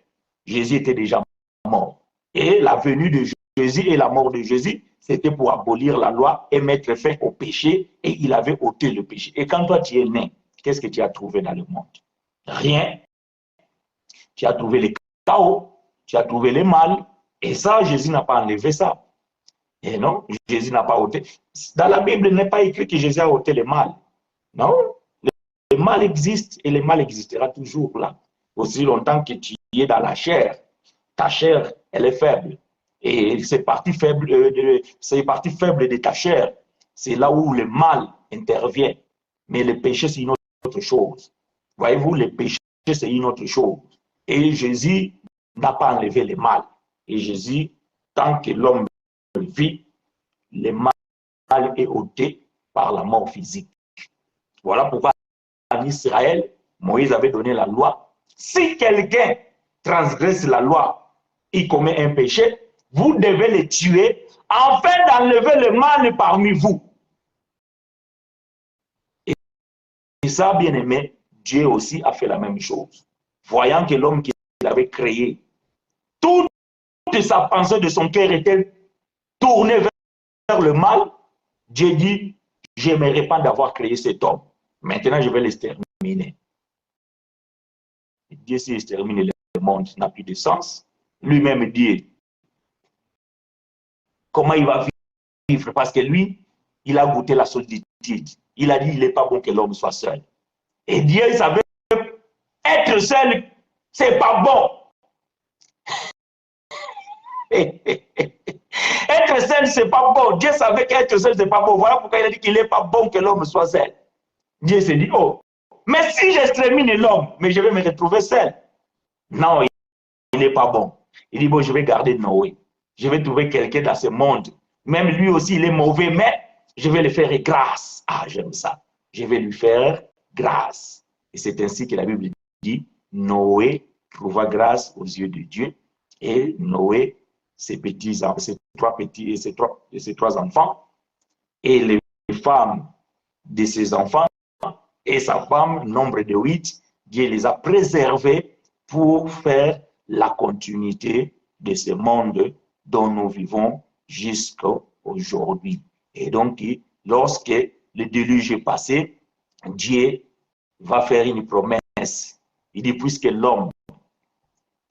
Jésus était déjà mort. Et la venue de Jésus et la mort de Jésus, c'était pour abolir la loi et mettre fin au péché, et il avait ôté le péché. Et quand toi tu es né, qu'est-ce que tu as trouvé dans le monde? Rien. Tu as trouvé le chaos, tu as trouvé le mal, et ça, Jésus n'a pas enlevé ça. Et non, Jésus n'a pas ôté. Dans la Bible, il n'est pas écrit que Jésus a ôté le mal. Non, le mal existe et le mal existera toujours là. Aussi longtemps que tu es dans la chair, ta chair, elle est faible. Et ces parties faibles de ta chair, c'est là où le mal intervient. Mais le péché, c'est une autre chose. Voyez-vous, le péché, c'est une autre chose. Et Jésus n'a pas enlevé le mal. Et Jésus, tant que l'homme vit, le mal est ôté par la mort physique. Voilà pourquoi en Israël, Moïse avait donné la loi. Si quelqu'un transgresse la loi, il commet un péché, vous devez le tuer afin d'enlever le mal parmi vous. Et ça, bien aimé, Dieu aussi a fait la même chose. Voyant que l'homme qu'il avait créé, toute sa pensée de son cœur était tournée vers le mal, Dieu dit, je n'aimerais pas d'avoir créé cet homme. Maintenant, je vais l'exterminer. Dieu s'est exterminé, le monde n'a plus de sens. Lui-même dit, comment il va vivre? Parce que lui, il a goûté la solitude. Il a dit, il n'est pas bon que l'homme soit seul. Et Dieu savait être seul, c'est pas bon. Être seul, c'est pas bon. Dieu savait qu'être seul, c'est pas bon. Voilà pourquoi il a dit qu'il n'est pas bon que l'homme soit seul. Dieu s'est dit, oh, mais si j'extermine l'homme, mais je vais me retrouver seul. Non, il n'est pas bon. Il dit, bon, je vais garder Noé. Je vais trouver quelqu'un dans ce monde. Même lui aussi, il est mauvais, mais je vais lui faire grâce. Ah, j'aime ça. Je vais lui faire grâce. Et c'est ainsi que la Bible dit, Noé trouva grâce aux yeux de Dieu. Et Noé, ses trois enfants, et les femmes de ses enfants et sa femme, nombre de 8, Dieu les a préservés pour faire la continuité de ce monde dont nous vivons jusqu'à aujourd'hui. Et donc, lorsque le déluge est passé, Dieu va faire une promesse. Il dit, puisque l'homme,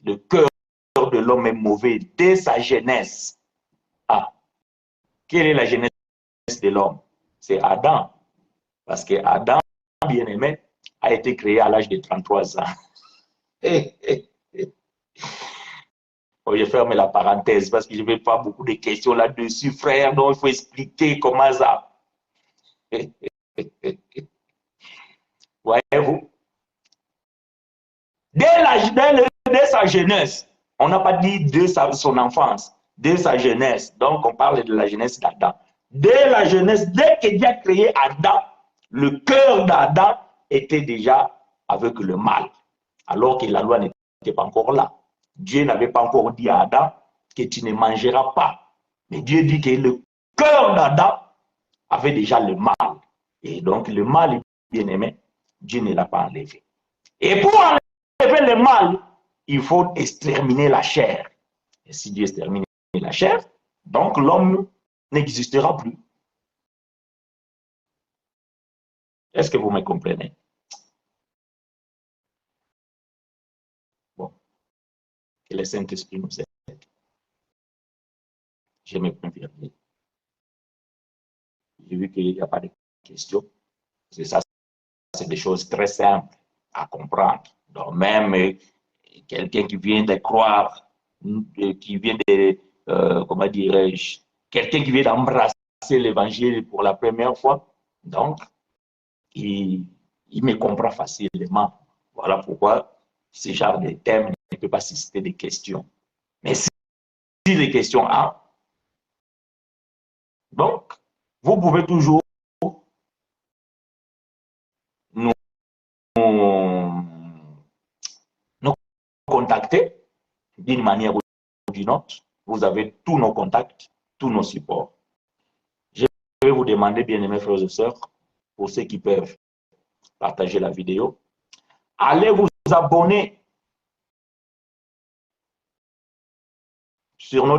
le cœur de l'homme est mauvais dès sa jeunesse. Ah, quelle est la jeunesse de l'homme? C'est Adam. Parce que Adam, bien-aimé, a été créé à l'âge de 33 ans. Bon, je ferme la parenthèse parce que je ne vais pas beaucoup de questions là-dessus, frère. Donc, il faut expliquer comment ça. Voyez-vous? Dès sa jeunesse, on n'a pas dit de son enfance, dès sa jeunesse. Donc, on parle de la jeunesse d'Adam. Dès la jeunesse, dès que Dieu a créé Adam, le cœur d'Adam était déjà avec le mal, alors que la loi n'était pas encore là. Dieu n'avait pas encore dit à Adam que tu ne mangeras pas. Mais Dieu dit que le cœur d'Adam avait déjà le mal. Et donc, le mal, bien aimé, Dieu ne l'a pas enlevé. Et pour enlever le mal, il faut exterminer la chair. Et si Dieu extermine la chair, donc l'homme n'existera plus. Est-ce que vous me comprenez? Bon, que le Saint-Esprit nous aide. Je me préviens. J'ai vu qu'il n'y a pas de questions. C'est ça, c'est des choses très simples à comprendre. Donc même quelqu'un qui vient de croire, qui vient de, comment dirais-je, quelqu'un qui vient d'embrasser l'évangile pour la première fois, donc il me comprend facilement. Voilà pourquoi ce genre de thème ne peut pas susciter des questions. Mais si les questions ont, donc vous pouvez toujours nous contacter d'une manière ou d'une autre. Vous avez tous nos contacts, tous nos supports. Je vais vous demander, bien-aimés frères et sœurs, pour ceux qui peuvent partager la vidéo, allez vous abonner sur notre